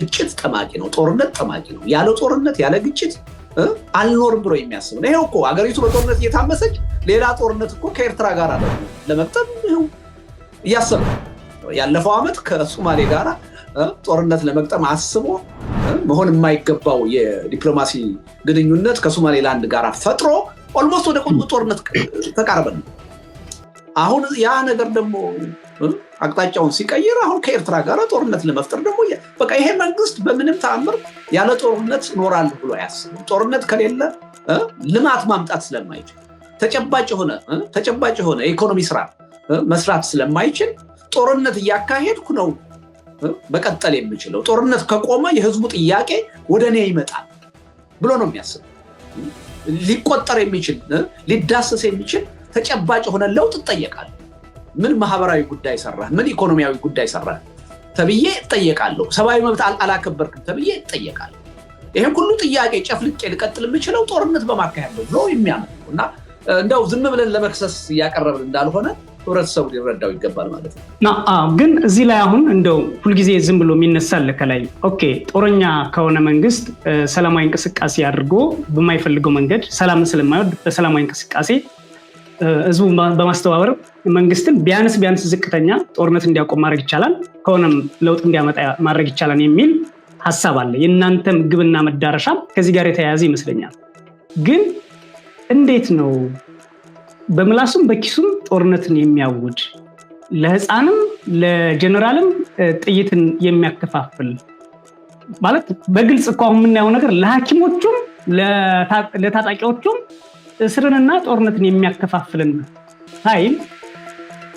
ግጭት ጠማቂ ነው፣ ጦርነት ጠማቂ ነው። ያለ ጦርነት ያለ ግጭት አልኖርም ብሎ የሚያስብ ነው። ይሄው እኮ አገሪቱ በጦርነት እየታመሰች ሌላ ጦርነት እኮ ከኤርትራ ጋር አለ ለመቅጠም እያሰበ ያለፈው ዓመት ከሶማሌ ጋር ጦርነት ለመቅጠም አስቦ መሆን የማይገባው የዲፕሎማሲ ግንኙነት ከሶማሌላንድ ጋር ፈጥሮ ኦልሞስት ወደ ጦርነት ተቃረበን። አሁን ያ ነገር ደግሞ አቅጣጫውን ሲቀይር አሁን ከኤርትራ ጋር ጦርነት ለመፍጠር ደግሞ በቃ ይሄ መንግስት በምንም ተአምር ያለ ጦርነት ኖራል ብሎ አያስብም። ጦርነት ከሌለ ልማት ማምጣት ስለማይችል ተጨባጭ የሆነ ኢኮኖሚ ስራ መስራት ስለማይችል ጦርነት እያካሄድኩ ነው በቀጠል የሚችለው። ጦርነት ከቆመ የህዝቡ ጥያቄ ወደኔ ይመጣል ብሎ ነው የሚያስብ። ሊቆጠር የሚችል ሊዳሰስ የሚችል ተጨባጭ የሆነ ለውጥ ይጠየቃል። ምን ማህበራዊ ጉዳይ ሰራ፣ ምን ኢኮኖሚያዊ ጉዳይ ሰራ ተብዬ እጠየቃለሁ። ሰብአዊ መብት አላከበርክም ተብዬ እጠየቃለሁ። ይሄን ሁሉ ጥያቄ ጨፍልቄ ልቀጥል የምችለው ጦርነት በማካሄድ ነው ብሎ የሚያምን ነው። እና እንደው ዝም ብለን ለመክሰስ እያቀረብን እንዳልሆነ ህብረተሰቡ ሊረዳው ይገባል ማለት ነው። ግን እዚህ ላይ አሁን እንደው ሁልጊዜ ዝም ብሎ የሚነሳል ከላይ ኦኬ ጦረኛ ከሆነ መንግስት ሰላማዊ እንቅስቃሴ አድርጎ በማይፈልገው መንገድ ሰላም ስለማይወድ በሰላማዊ እንቅስቃሴ ህዝቡ በማስተባበር መንግስትን ቢያንስ ዝቅተኛ ጦርነት እንዲያቆም ማድረግ ይቻላል፣ ከሆነም ለውጥ እንዲያመጣ ማድረግ ይቻላል የሚል ሐሳብ አለ። የእናንተም ግብና መዳረሻ ከዚህ ጋር የተያያዘ ይመስለኛል። ግን እንዴት ነው በምላሱም በኪሱም ጦርነትን የሚያውጅ ለህፃንም ለጀነራልም ጥይትን የሚያከፋፍል ማለት በግልጽ እኮ አሁን የምናየው ነገር ለሐኪሞቹም ለታጣቂዎቹም እስርንና ጦርነትን የሚያከፋፍልን ኃይል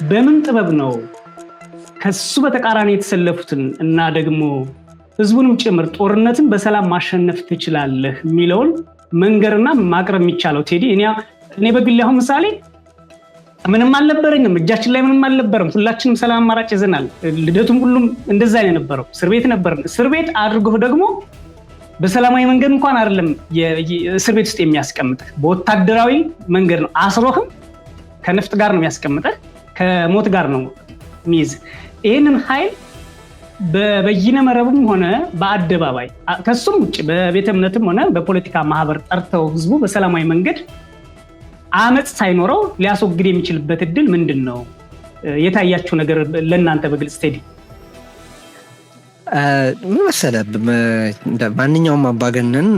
በምን ጥበብ ነው ከሱ በተቃራኒ የተሰለፉትን እና ደግሞ ህዝቡንም ጭምር ጦርነትን በሰላም ማሸነፍ ትችላለህ የሚለውን መንገርና ማቅረብ የሚቻለው? ቴዲ እኔ በግል አሁን ምሳሌ ምንም አልነበረኝም፣ እጃችን ላይ ምንም አልነበረም፣ ሁላችንም ሰላም አማራጭ ይዘናል። ልደቱም ሁሉም እንደዛ ነው የነበረው። እስር ቤት ነበርን። እስር ቤት አድርጎ ደግሞ በሰላማዊ መንገድ እንኳን አይደለም እስር ቤት ውስጥ የሚያስቀምጥህ በወታደራዊ መንገድ ነው። አስሮህም ከነፍጥ ጋር ነው የሚያስቀምጥህ፣ ከሞት ጋር ነው የሚይዝ። ይህንን ኃይል በበይነ መረብም ሆነ በአደባባይ ከሱም ውጭ በቤተ እምነትም ሆነ በፖለቲካ ማህበር ጠርተው ህዝቡ በሰላማዊ መንገድ አመጽ ሳይኖረው ሊያስወግድ የሚችልበት እድል ምንድን ነው? የታያችሁ ነገር ለእናንተ በግልጽ ቴዲ? ምን መሰለህ፣ ማንኛውም አምባገነን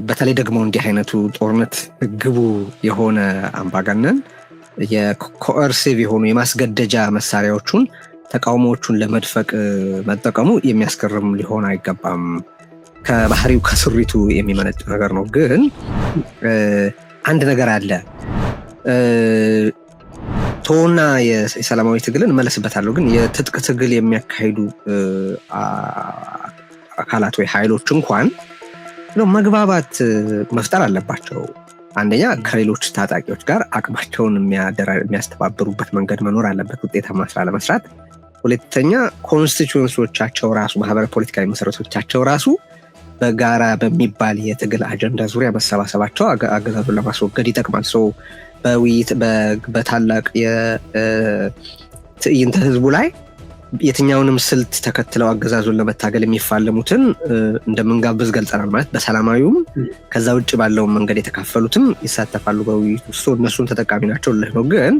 በተለይ ደግሞ እንዲህ አይነቱ ጦርነት ግቡ የሆነ አምባገነን የኮርሲቭ የሆኑ የማስገደጃ መሳሪያዎቹን ተቃውሞዎቹን ለመድፈቅ መጠቀሙ የሚያስገርም ሊሆን አይገባም። ከባህሪው ከስሪቱ የሚመነጭ ነገር ነው። ግን አንድ ነገር አለ። ቶና የሰላማዊ ትግልን እመለስበታለሁ። ግን የትጥቅ ትግል የሚያካሂዱ አካላት ወይ ኃይሎች እንኳን መግባባት መፍጠር አለባቸው። አንደኛ ከሌሎች ታጣቂዎች ጋር አቅማቸውን የሚያስተባብሩበት መንገድ መኖር አለበት ውጤታማ ስራ ለመስራት። ሁለተኛ ኮንስቲትዩንሲዎቻቸው ራሱ ማህበረ ፖለቲካዊ መሰረቶቻቸው ራሱ በጋራ በሚባል የትግል አጀንዳ ዙሪያ መሰባሰባቸው አገዛዙን ለማስወገድ ይጠቅማል። ሰው በውይይት በታላቅ የትዕይንተ ህዝቡ ላይ የትኛውንም ስልት ተከትለው አገዛዙን ለመታገል የሚፋለሙትን እንደምንጋብዝ ገልጸናል። ማለት በሰላማዊውም ከዛ ውጭ ባለው መንገድ የተካፈሉትም ይሳተፋሉ በውይይቱ ውስጥ፣ እነሱም ተጠቃሚ ናቸው ልህ ነው። ግን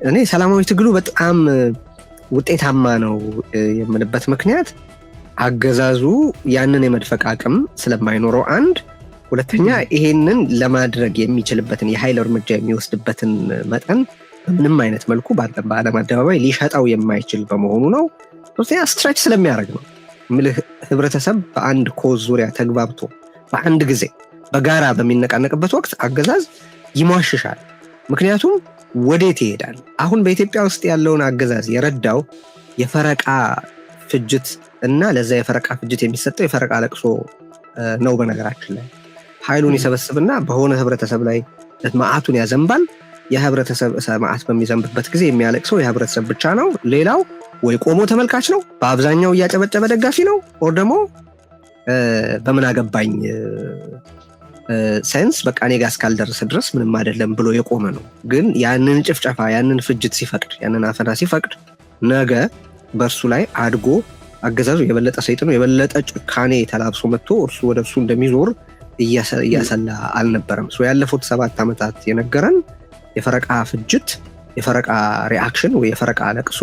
እኔ ሰላማዊ ትግሉ በጣም ውጤታማ ነው የምልበት ምክንያት አገዛዙ ያንን የመድፈቅ አቅም ስለማይኖረው አንድ፣ ሁለተኛ ይሄንን ለማድረግ የሚችልበትን የኃይል እርምጃ የሚወስድበትን መጠን በምንም አይነት መልኩ በዓለም አደባባይ ሊሸጣው የማይችል በመሆኑ ነው። ሶስተኛ ስትራች ስለሚያደርግ ነው። ምልህ ህብረተሰብ በአንድ ኮዝ ዙሪያ ተግባብቶ በአንድ ጊዜ በጋራ በሚነቃነቅበት ወቅት አገዛዝ ይሟሽሻል። ምክንያቱም ወዴት ይሄዳል? አሁን በኢትዮጵያ ውስጥ ያለውን አገዛዝ የረዳው የፈረቃ ፍጅት እና ለዛ የፈረቃ ፍጅት የሚሰጠው የፈረቃ ለቅሶ ነው። በነገራችን ላይ ኃይሉን ይሰበስብና በሆነ ህብረተሰብ ላይ ማዕቱን ያዘንባል። የህብረተሰብ ማዕት በሚዘንብበት ጊዜ የሚያለቅሰው የህብረተሰብ ብቻ ነው። ሌላው ወይ ቆሞ ተመልካች ነው፣ በአብዛኛው እያጨበጨበ ደጋፊ ነው፣ ኦር ደግሞ በምን አገባኝ ሳይንስ በቃ እኔ ጋር እስካልደረሰ ድረስ ምንም አይደለም ብሎ የቆመ ነው። ግን ያንን ጭፍጨፋ ያንን ፍጅት ሲፈቅድ ያንን አፈና ሲፈቅድ ነገ በእርሱ ላይ አድጎ አገዛዙ የበለጠ ሰይጥኖ የበለጠ ጭካኔ ተላብሶ መጥቶ እርሱ ወደ እርሱ እንደሚዞር እያሰላ አልነበረም። ያለፉት 7 ዓመታት የነገረን የፈረቃ ፍጅት፣ የፈረቃ ሪአክሽን ወይ የፈረቃ ለቅሶ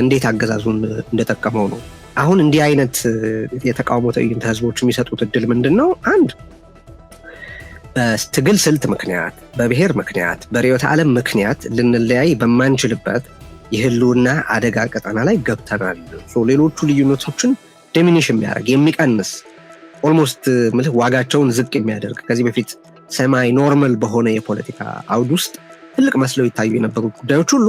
እንዴት አገዛዙን እንደጠቀመው ነው። አሁን እንዲህ አይነት የተቃውሞ ትዕይንተ ህዝቦች የሚሰጡት እድል ምንድን ነው? አንድ በትግል ስልት ምክንያት፣ በብሔር ምክንያት፣ በርዕዮተ ዓለም ምክንያት ልንለያይ በማንችልበት የህልውና አደጋ ቀጠና ላይ ገብተናል። ሌሎቹ ልዩነቶችን ዲሚኒሽ የሚያደርግ የሚቀንስ ኦልሞስት ዋጋቸውን ዝቅ የሚያደርግ ከዚህ በፊት ሰማይ ኖርማል በሆነ የፖለቲካ አውድ ውስጥ ትልቅ መስለው ይታዩ የነበሩ ጉዳዮች ሁሉ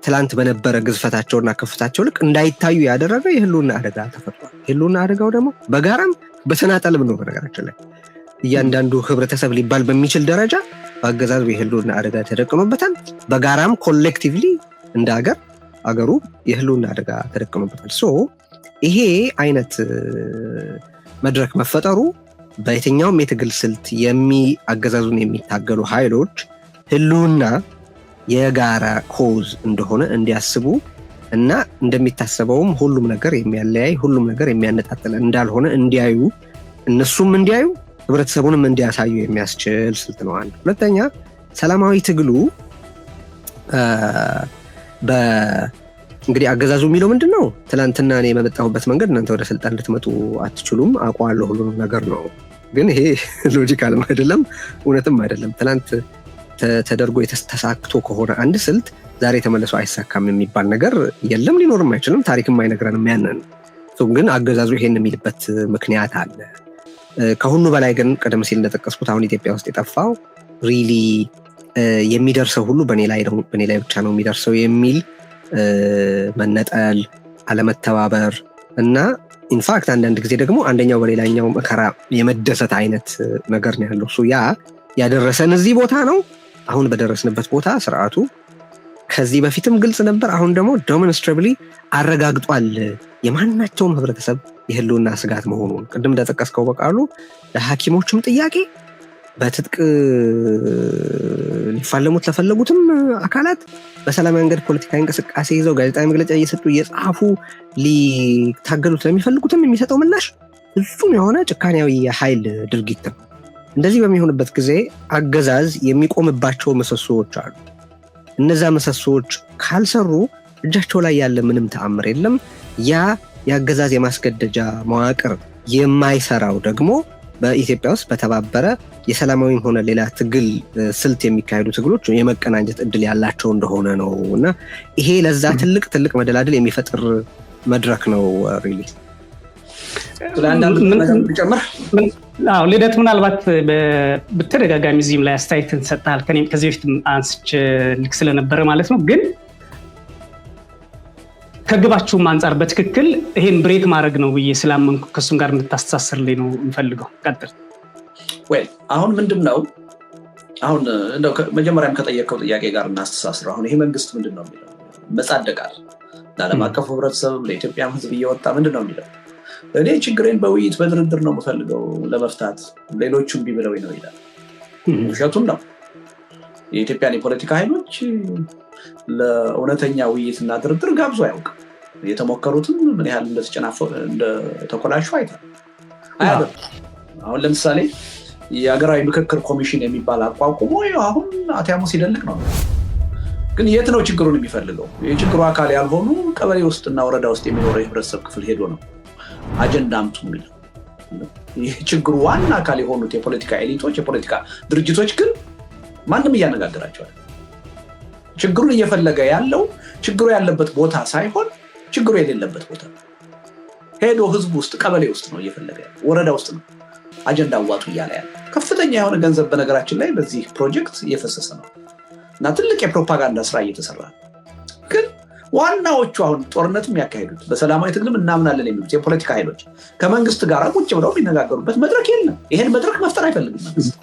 ትላንት በነበረ ግዝፈታቸውና ከፍታቸው ልክ እንዳይታዩ ያደረገ የህልውና አደጋ ተፈጥሯል። የህልውና አደጋው ደግሞ በጋራም በተናጠልም ነው። በነገራችን ላይ እያንዳንዱ ህብረተሰብ ሊባል በሚችል ደረጃ በአገዛዙ የህልውና አደጋ ተደቅኖበታል። በጋራም ኮሌክቲቭሊ እንደ ሀገር አገሩ የህልውና አደጋ ተደቅኖበታል። ይሄ አይነት መድረክ መፈጠሩ በየትኛውም የትግል ስልት አገዛዙን የሚታገሉ ኃይሎች ህልውና የጋራ ኮዝ እንደሆነ እንዲያስቡ እና እንደሚታሰበውም ሁሉም ነገር የሚያለያይ ሁሉም ነገር የሚያነጣጥል እንዳልሆነ እንዲያዩ እነሱም እንዲያዩ ህብረተሰቡንም እንዲያሳዩ የሚያስችል ስልት ነው። አንድ ሁለተኛ ሰላማዊ ትግሉ እንግዲህ አገዛዙ የሚለው ምንድን ነው? ትላንትና እኔ በመጣሁበት መንገድ እናንተ ወደ ስልጣን ልትመጡ አትችሉም አውቀዋለሁ ሁሉንም ነገር ነው። ግን ይሄ ሎጂካልም አይደለም እውነትም አይደለም። ትላንት ተደርጎ ተሳክቶ ከሆነ አንድ ስልት ዛሬ ተመልሶ አይሳካም የሚባል ነገር የለም፣ ሊኖርም አይችልም፣ ታሪክም አይነግረንም ያንን። ግን አገዛዙ ይሄን የሚልበት ምክንያት አለ። ከሁሉ በላይ ግን ቀደም ሲል እንደጠቀስኩት አሁን ኢትዮጵያ ውስጥ የጠፋው ሪሊ የሚደርሰው ሁሉ በእኔ ላይ ብቻ ነው የሚደርሰው የሚል መነጠል፣ አለመተባበር እና ኢንፋክት አንዳንድ ጊዜ ደግሞ አንደኛው በሌላኛው መከራ የመደሰት አይነት ነገር ነው ያለው። ያ ያደረሰን እዚህ ቦታ ነው። አሁን በደረስንበት ቦታ ስርዓቱ ከዚህ በፊትም ግልጽ ነበር፣ አሁን ደግሞ ዴሞንስትራብሊ አረጋግጧል የማናቸውም ህብረተሰብ የህልውና ስጋት መሆኑን። ቅድም እንደጠቀስከው በቃሉ ለሐኪሞችም ጥያቄ በትጥቅ ሊፋለሙት ለፈለጉትም አካላት በሰላማዊ መንገድ ፖለቲካዊ እንቅስቃሴ ይዘው ጋዜጣዊ መግለጫ እየሰጡ እየጻፉ ሊታገሉት ለሚፈልጉትም የሚሰጠው ምላሽ ፍጹም የሆነ ጭካኔያዊ የኃይል ድርጊት ነው። እንደዚህ በሚሆንበት ጊዜ አገዛዝ የሚቆምባቸው ምሰሶዎች አሉ። እነዛ ምሰሶዎች ካልሰሩ እጃቸው ላይ ያለ ምንም ተአምር የለም። ያ የአገዛዝ የማስገደጃ መዋቅር የማይሰራው ደግሞ በኢትዮጵያ ውስጥ በተባበረ የሰላማዊም ሆነ ሌላ ትግል ስልት የሚካሄዱ ትግሎች የመቀናጀት እድል ያላቸው እንደሆነ ነው እና ይሄ ለዛ ትልቅ መደላድል የሚፈጥር መድረክ ነው። ሪሊ ልደት ምናልባት በተደጋጋሚ እዚህም ላይ አስተያየትን ሰጥተሃል፣ ከኔም ከዚህ በፊት አንስቼ ልክ ስለነበረ ማለት ነው። ግን ከግባችሁም አንጻር በትክክል ይሄን ብሬክ ማድረግ ነው ብዬ ስላመንኩ ከሱም ጋር እንድታስተሳስርልኝ ነው የምፈልገው። ቀጥል። አሁን ምንድነው አሁን እንደው መጀመሪያም ከጠየቀው ጥያቄ ጋር እናስተሳስረው። አሁን ይሄ መንግስት ምንድነው የሚለው መጻደቃል ለዓለም አቀፉ ህብረተሰብ ለኢትዮጵያ ህዝብ እየወጣ ምንድነው የሚለው እኔ ችግሬን በውይይት በድርድር ነው የምፈልገው ለመፍታት ሌሎቹም ቢብለው ነው ይላል። ውሸቱን ነው። የኢትዮጵያን የፖለቲካ ኃይሎች ለእውነተኛ ውይይትና ድርድር ጋብዞ አያውቅም። የተሞከሩትም ምን ያህል እንደተኮላሹ አይታል። አሁን ለምሳሌ የሀገራዊ ምክክር ኮሚሽን የሚባል አቋቁሞ አሁን አትያሙ ሲደልቅ ነው። ግን የት ነው ችግሩን የሚፈልገው? የችግሩ አካል ያልሆኑ ቀበሌ ውስጥና ወረዳ ውስጥ የሚኖረው የህብረተሰብ ክፍል ሄዶ ነው አጀንዳ አምጡ የሚለው። የችግሩ ዋና አካል የሆኑት የፖለቲካ ኤሊቶች የፖለቲካ ድርጅቶች ግን ማንም እያነጋገራቸዋል። ችግሩን እየፈለገ ያለው ችግሩ ያለበት ቦታ ሳይሆን ችግሩ የሌለበት ቦታ ሄዶ ህዝብ ውስጥ ቀበሌ ውስጥ ነው እየፈለገ ያለው፣ ወረዳ ውስጥ ነው አጀንዳ አዋጡ እያለ ያለ። ከፍተኛ የሆነ ገንዘብ በነገራችን ላይ በዚህ ፕሮጀክት እየፈሰሰ ነው እና ትልቅ የፕሮፓጋንዳ ስራ እየተሰራ ነው። ግን ዋናዎቹ አሁን ጦርነት የሚያካሂዱት በሰላማዊ ትግልም እናምናለን የሚሉት የፖለቲካ ኃይሎች ከመንግስት ጋር ቁጭ ብለው ሊነጋገሩበት መድረክ የለም። ይሄን መድረክ መፍጠር አይፈልግም መንግስት።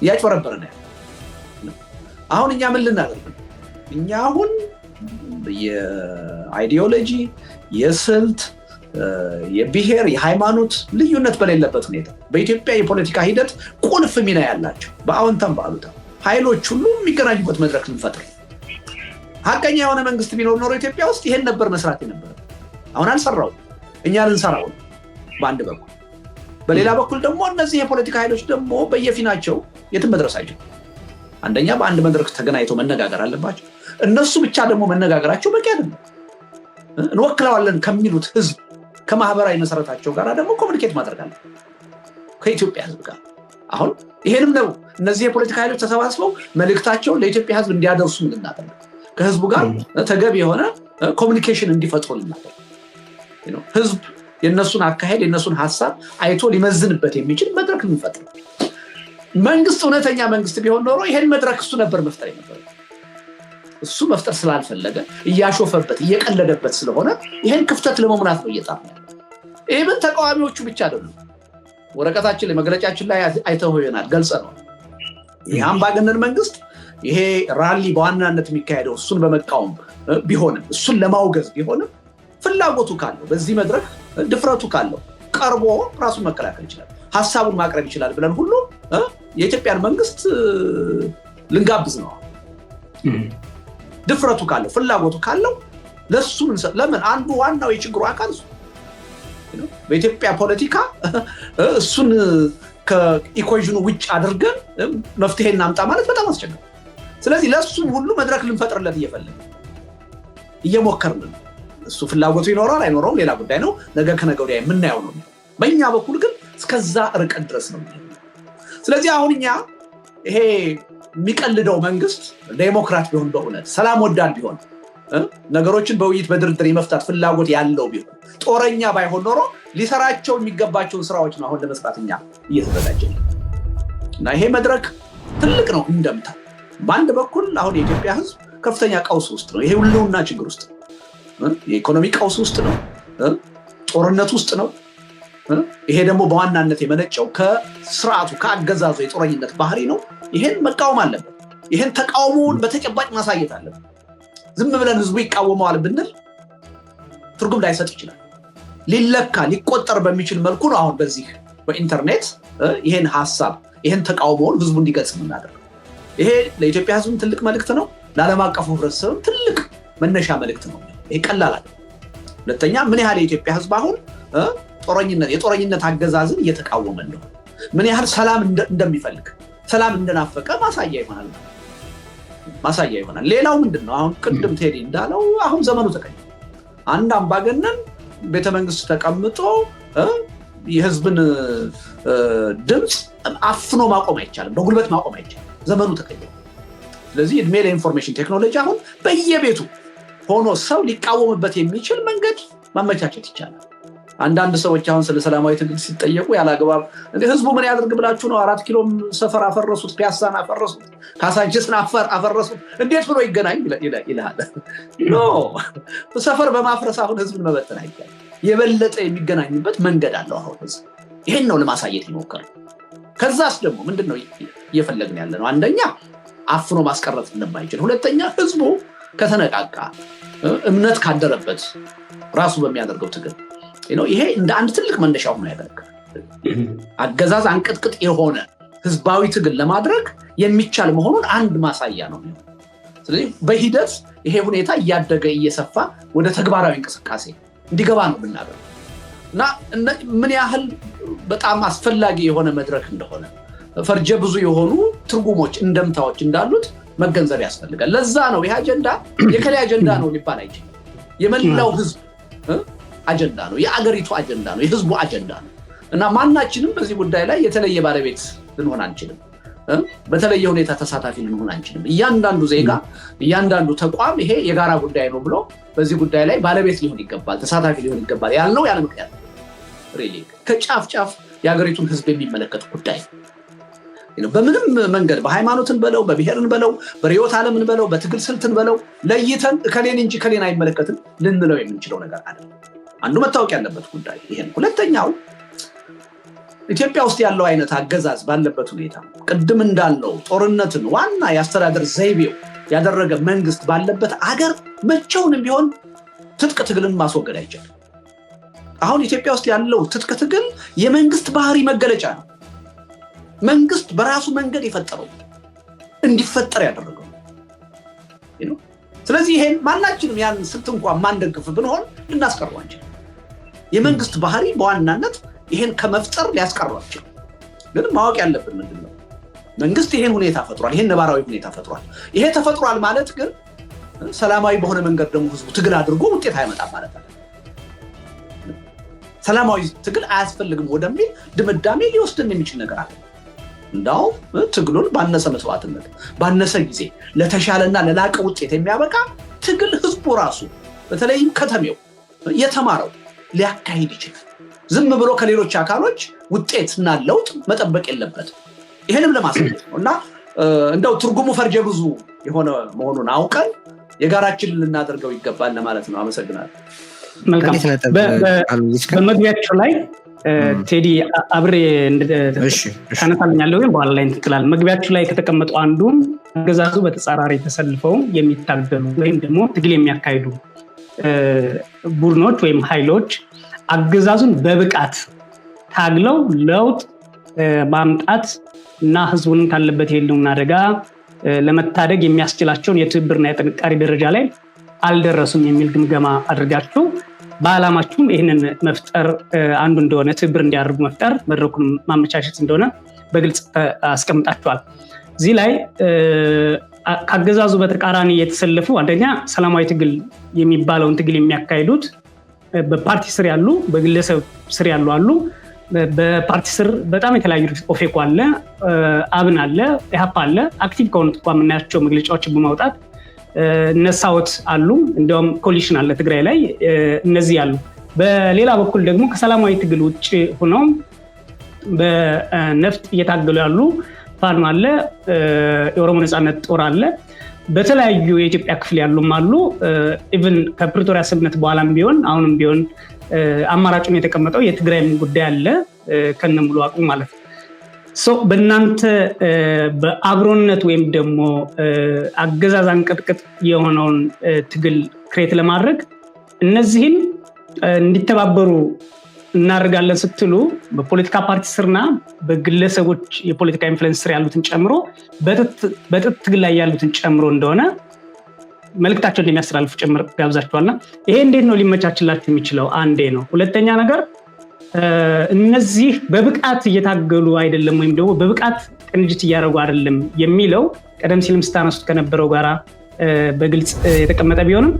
እያጭበረበረ ነው። አሁን እኛ ምን ልናደርግ? እኛ አሁን የአይዲዮሎጂ የስልት የብሔር የሃይማኖት ልዩነት በሌለበት ሁኔታ በኢትዮጵያ የፖለቲካ ሂደት ቁልፍ ሚና ያላቸው በአዎንታም በአሉታም ኃይሎች ሁሉ የሚገናኙበት መድረክ ልንፈጥር። ሀቀኛ የሆነ መንግስት ቢኖር ኖሮ ኢትዮጵያ ውስጥ ይሄን ነበር መስራት የነበረ። አሁን አልሰራው እኛ ልንሰራው በአንድ በኩል በሌላ በኩል ደግሞ እነዚህ የፖለቲካ ኃይሎች ደግሞ በየፊናቸው የትም መድረሳቸው አንደኛ በአንድ መድረክ ተገናኝተው መነጋገር አለባቸው እነሱ ብቻ ደግሞ መነጋገራቸው በቂ አይደለም እንወክለዋለን ከሚሉት ህዝብ ከማህበራዊ መሰረታቸው ጋር ደግሞ ኮሙኒኬት ማድረግ አለ ከኢትዮጵያ ህዝብ ጋር አሁን ይሄንም ነው እነዚህ የፖለቲካ ኃይሎች ተሰባስበው መልእክታቸውን ለኢትዮጵያ ህዝብ እንዲያደርሱ ምንናደርግ ከህዝቡ ጋር ተገቢ የሆነ ኮሙኒኬሽን እንዲፈጥሩ ልናደርግ ህዝብ የነሱን አካሄድ የነሱን ሐሳብ አይቶ ሊመዝንበት የሚችል መድረክ ልንፈጥር መንግስት እውነተኛ መንግስት ቢሆን ኖሮ ይሄን መድረክ እሱ ነበር መፍጠር የነበረው እሱ መፍጠር ስላልፈለገ እያሾፈበት እየቀለደበት ስለሆነ ይሄን ክፍተት ለመሙላት ነው እየጣረ ይሄን ተቃዋሚዎቹ ብቻ አይደሉም ወረቀታችን ላይ መግለጫችን ላይ አይተው ይሆናል ገልጸ ነው ይሄ አምባገነን መንግስት ይሄ ራሊ በዋናነት የሚካሄደው እሱን በመቃወም ቢሆንም እሱን ለማውገዝ ቢሆንም ፍላጎቱ ካለው በዚህ መድረክ ድፍረቱ ካለው ቀርቦ ራሱን መከላከል ይችላል ሐሳቡን ማቅረብ ይችላል ብለን ሁሉ የኢትዮጵያን መንግስት ልንጋብዝ ነው ድፍረቱ ካለው ፍላጎቱ ካለው ለሱ ለምን አንዱ ዋናው የችግሩ አካል በኢትዮጵያ ፖለቲካ እሱን ከኢኩዌሽኑ ውጭ አድርገን መፍትሄ እናምጣ ማለት በጣም አስቸጋሪ ስለዚህ ለሱ ሁሉ መድረክ ልንፈጥርለት እየሞከርን ነው እሱ ፍላጎቱ ይኖራል አይኖርም ሌላ ጉዳይ ነው ነገ ከነገ ወዲያ የምናየው ነው በእኛ በኩል ግን እስከዛ ርቀት ድረስ ነው ስለዚህ አሁን እኛ ይሄ የሚቀልደው መንግስት ዴሞክራት ቢሆን በእውነት ሰላም ወዳድ ቢሆን ነገሮችን በውይይት በድርድር የመፍታት ፍላጎት ያለው ቢሆን ጦረኛ ባይሆን ኖሮ ሊሰራቸው የሚገባቸውን ስራዎች ነው አሁን ለመስራትኛ እየተዘጋጀን እና ይሄ መድረክ ትልቅ ነው እንደምታ በአንድ በኩል አሁን የኢትዮጵያ ህዝብ ከፍተኛ ቀውስ ውስጥ ነው ይሄ ሁሉና ችግር ውስጥ የኢኮኖሚ ቀውስ ውስጥ ነው ጦርነት ውስጥ ነው ይሄ ደግሞ በዋናነት የመነጨው ከስርዓቱ ከአገዛዙ የጦረኝነት ባህሪ ነው ይሄን መቃወም አለበት ይሄን ተቃውሞውን በተጨባጭ ማሳየት አለበት ዝም ብለን ህዝቡ ይቃወመዋል ብንል ትርጉም ላይሰጥ ይችላል ሊለካ ሊቆጠር በሚችል መልኩ ነው አሁን በዚህ በኢንተርኔት ይሄን ሐሳብ ይሄን ተቃውሞውን ህዝቡ እንዲገልጽ ምናደርግ ይሄ ለኢትዮጵያ ህዝብ ትልቅ መልእክት ነው ለዓለም አቀፉ ህብረተሰብ ትልቅ መነሻ መልእክት ነው ይሄ ቀላል አይደለም ሁለተኛ ምን ያህል የኢትዮጵያ ህዝብ አሁን የጦረኝነት አገዛዝን እየተቃወመ ነው ምን ያህል ሰላም እንደሚፈልግ ሰላም እንደናፈቀ ማሳያ ይሆናል ሌላው ምንድነው አሁን ቅድም ቴዲ እንዳለው አሁን ዘመኑ ተቀየረ አንድ አምባገነን ቤተመንግስት ተቀምጦ የህዝብን ድምጽ አፍኖ ማቆም አይቻልም በጉልበት ማቆም አይቻልም ዘመኑ ተቀየረ ስለዚህ እድሜ ለኢንፎርሜሽን ቴክኖሎጂ አሁን በየቤቱ ሆኖ ሰው ሊቃወምበት የሚችል መንገድ ማመቻቸት ይቻላል አንዳንድ ሰዎች አሁን ስለ ሰላማዊ ትግል ሲጠየቁ ያላግባብ ህዝቡ ምን ያደርግ ብላችሁ ነው 4 ኪሎ ሰፈር አፈረሱት ፒያሳን አፈረሱት ካሳንቺስን አፈረሱት እንዴት ብሎ ይገናኝ ይላል ኖ ሰፈር በማፍረስ አሁን ህዝብን መበተን አይቻልም የበለጠ የሚገናኙበት መንገድ አለው አሁን ህዝብ ይሄን ነው ለማሳየት ይሞክራል ከዛስ ደግሞ ምንድነው እየፈለግን ያለ ነው አንደኛ አፍኖ ማስቀረት እንደማይችል ሁለተኛ ህዝቡ ከተነቃቃ እምነት ካደረበት ራሱ በሚያደርገው ትግል ይሄ እንደ አንድ ትልቅ መነሻ ሆኖ ያደርጋል አገዛዝ አንቀጥቅጥ የሆነ ህዝባዊ ትግል ለማድረግ የሚቻል መሆኑን አንድ ማሳያ ነው ስለዚህ በሂደት ይሄ ሁኔታ እያደገ እየሰፋ ወደ ተግባራዊ እንቅስቃሴ እንዲገባ ነው የምናደርገው እና ምን ያህል በጣም አስፈላጊ የሆነ መድረክ እንደሆነ ፈርጀ ብዙ የሆኑ ትርጉሞች እንደምታዎች እንዳሉት መገንዘብ ያስፈልጋል ለዛ ነው ይሄ አጀንዳ የከለ አጀንዳ ነው ሊባል አይችልም የመላው ህዝብ አጀንዳ ነው የአገሪቱ አጀንዳ ነው የህዝቡ አጀንዳ ነው እና ማናችንም በዚህ ጉዳይ ላይ የተለየ ባለቤት ልንሆን አንችልም በተለየ ሁኔታ ተሳታፊ ልንሆን አንችልም እያንዳንዱ ዜጋ እያንዳንዱ ተቋም ይሄ የጋራ ጉዳይ ነው ብሎ በዚህ ጉዳይ ላይ ባለቤት ሊሆን ይገባል ተሳታፊ ሊሆን ይገባል ያልነው ያለ ምክንያት ሪሊ ከጫፍ ጫፍ የአገሪቱን ህዝብ የሚመለከት ጉዳይ በምንም መንገድ በሃይማኖትን በለው በብሔርን በለው በሪዮት ዓለምን በለው በትግል ስልትን በለው ለይተን ከሌን እንጂ ከሌን አይመለከትም ልንለው የምንችለው ነገር አይደለም አንዱ መታወቅ ያለበት ጉዳይ ይሄ ነው ሁለተኛው ኢትዮጵያ ውስጥ ያለው አይነት አገዛዝ ባለበት ሁኔታ ቅድም እንዳለው ጦርነትን ዋና ያስተዳደር ዘይቤው ያደረገ መንግስት ባለበት አገር መቼውንም ቢሆን ትጥቅ ትግልን ማስወገድ አይቻልም አሁን ኢትዮጵያ ውስጥ ያለው ትጥቅ ትግል የመንግስት ባህሪ መገለጫ ነው መንግስት በራሱ መንገድ የፈጠረው እንዲፈጠር ያደረገው ስለዚህ ይሄን ማናችንም ያን ስልት እንኳን ማንደግፍ ብንሆን ልናስቀረው አንችልም። የመንግስት ባህሪ በዋናነት ይሄን ከመፍጠር ሊያስቀረው አይችልም። ግን ማወቅ ያለብን ምንድነው መንግስት ይሄን ሁኔታ ፈጥሯል፣ ይሄን ነባራዊ ሁኔታ ፈጥሯል። ይሄ ተፈጥሯል ማለት ግን ሰላማዊ በሆነ መንገድ ደግሞ ህዝቡ ትግል አድርጎ ውጤት አይመጣም ማለት አይደለም። ሰላማዊ ትግል አያስፈልግም ወደሚል ድምዳሜ ሊወስድን የሚችል ነገር አለ። እንዳው ትግሉን ባነሰ መስዋዕትነት ባነሰ ጊዜ ለተሻለና ለላቀ ውጤት የሚያበቃ ትግል ህዝቡ ራሱ በተለይም ከተሜው የተማረው ሊያካሂድ ይችላል። ዝም ብሎ ከሌሎች አካሎች ውጤትና ለውጥ መጠበቅ የለበትም። ይሄንም ለማሳየት ነው እና እንደው ትርጉሙ ፈርጀ ብዙ የሆነ መሆኑን አውቀን የጋራችን ልናደርገው ይገባል ለማለት ነው። አመሰግናለሁ። መልካም። በመግቢያቸው ላይ ቴዲ አብሬ ታነሳልኛለሁ ወይም በኋላ ላይ እንትላል። መግቢያቸው ላይ ከተቀመጡ አንዱ አገዛዙ በተጻራሪ ተሰልፈው የሚታገሉ ወይም ደግሞ ትግል የሚያካሂዱ ቡድኖች ወይም ኃይሎች አገዛዙን በብቃት ታግለው ለውጥ ማምጣት እና ህዝቡን ካለበት የህልውና አደጋ ለመታደግ የሚያስችላቸውን የትብብርና የጥንካሬ ደረጃ ላይ አልደረሱም የሚል ግምገማ አድርጋችሁ በዓላማችሁም ይህንን መፍጠር አንዱ እንደሆነ ትብብር እንዲያደርጉ መፍጠር መድረኩን ማመቻቸት እንደሆነ በግልጽ አስቀምጣችኋል። እዚህ ላይ ከአገዛዙ በተቃራኒ የተሰለፉ አንደኛ ሰላማዊ ትግል የሚባለውን ትግል የሚያካሂዱት በፓርቲ ስር ያሉ በግለሰብ ስር ያሉ አሉ። በፓርቲ ስር በጣም የተለያዩ ኦፌኮ አለ፣ አብን አለ፣ ኢህአፓ አለ። አክቲቭ ከሆኑት እንኳን የምናያቸው መግለጫዎችን በማውጣት ነሳውት አሉ። እንዲያውም ኮሊሽን አለ ትግራይ ላይ እነዚህ አሉ። በሌላ በኩል ደግሞ ከሰላማዊ ትግል ውጭ ሆነው በነፍጥ እየታገሉ ያሉ ፋኖ አለ፣ የኦሮሞ ነጻነት ጦር አለ። በተለያዩ የኢትዮጵያ ክፍል ያሉም አሉ። ኢቭን ከፕሪቶሪያ ስምምነት በኋላም ቢሆን አሁንም ቢሆን አማራጩን የተቀመጠው የትግራይም ጉዳይ አለ ከነሙሉ አቅሙ ማለት ነው። በእናንተ በአብሮነት ወይም ደግሞ አገዛዝ አንቀጥቅጥ የሆነውን ትግል ክሬት ለማድረግ እነዚህን እንዲተባበሩ እናደርጋለን ስትሉ በፖለቲካ ፓርቲ ስርና በግለሰቦች የፖለቲካ ኢንፍሉዌንስ ስር ያሉትን ጨምሮ በጥጥ ትግል ላይ ያሉትን ጨምሮ እንደሆነ መልእክታቸውን እንደሚያስተላልፉ ጨምር ጋብዛችኋልና ይሄ እንዴት ነው ሊመቻችላችሁ የሚችለው? አንዴ ነው። ሁለተኛ ነገር እነዚህ በብቃት እየታገሉ አይደለም ወይም ደግሞ በብቃት ቅንጅት እያደረጉ አይደለም የሚለው ቀደም ሲልም ስታነሱት ከነበረው ጋራ በግልጽ የተቀመጠ ቢሆንም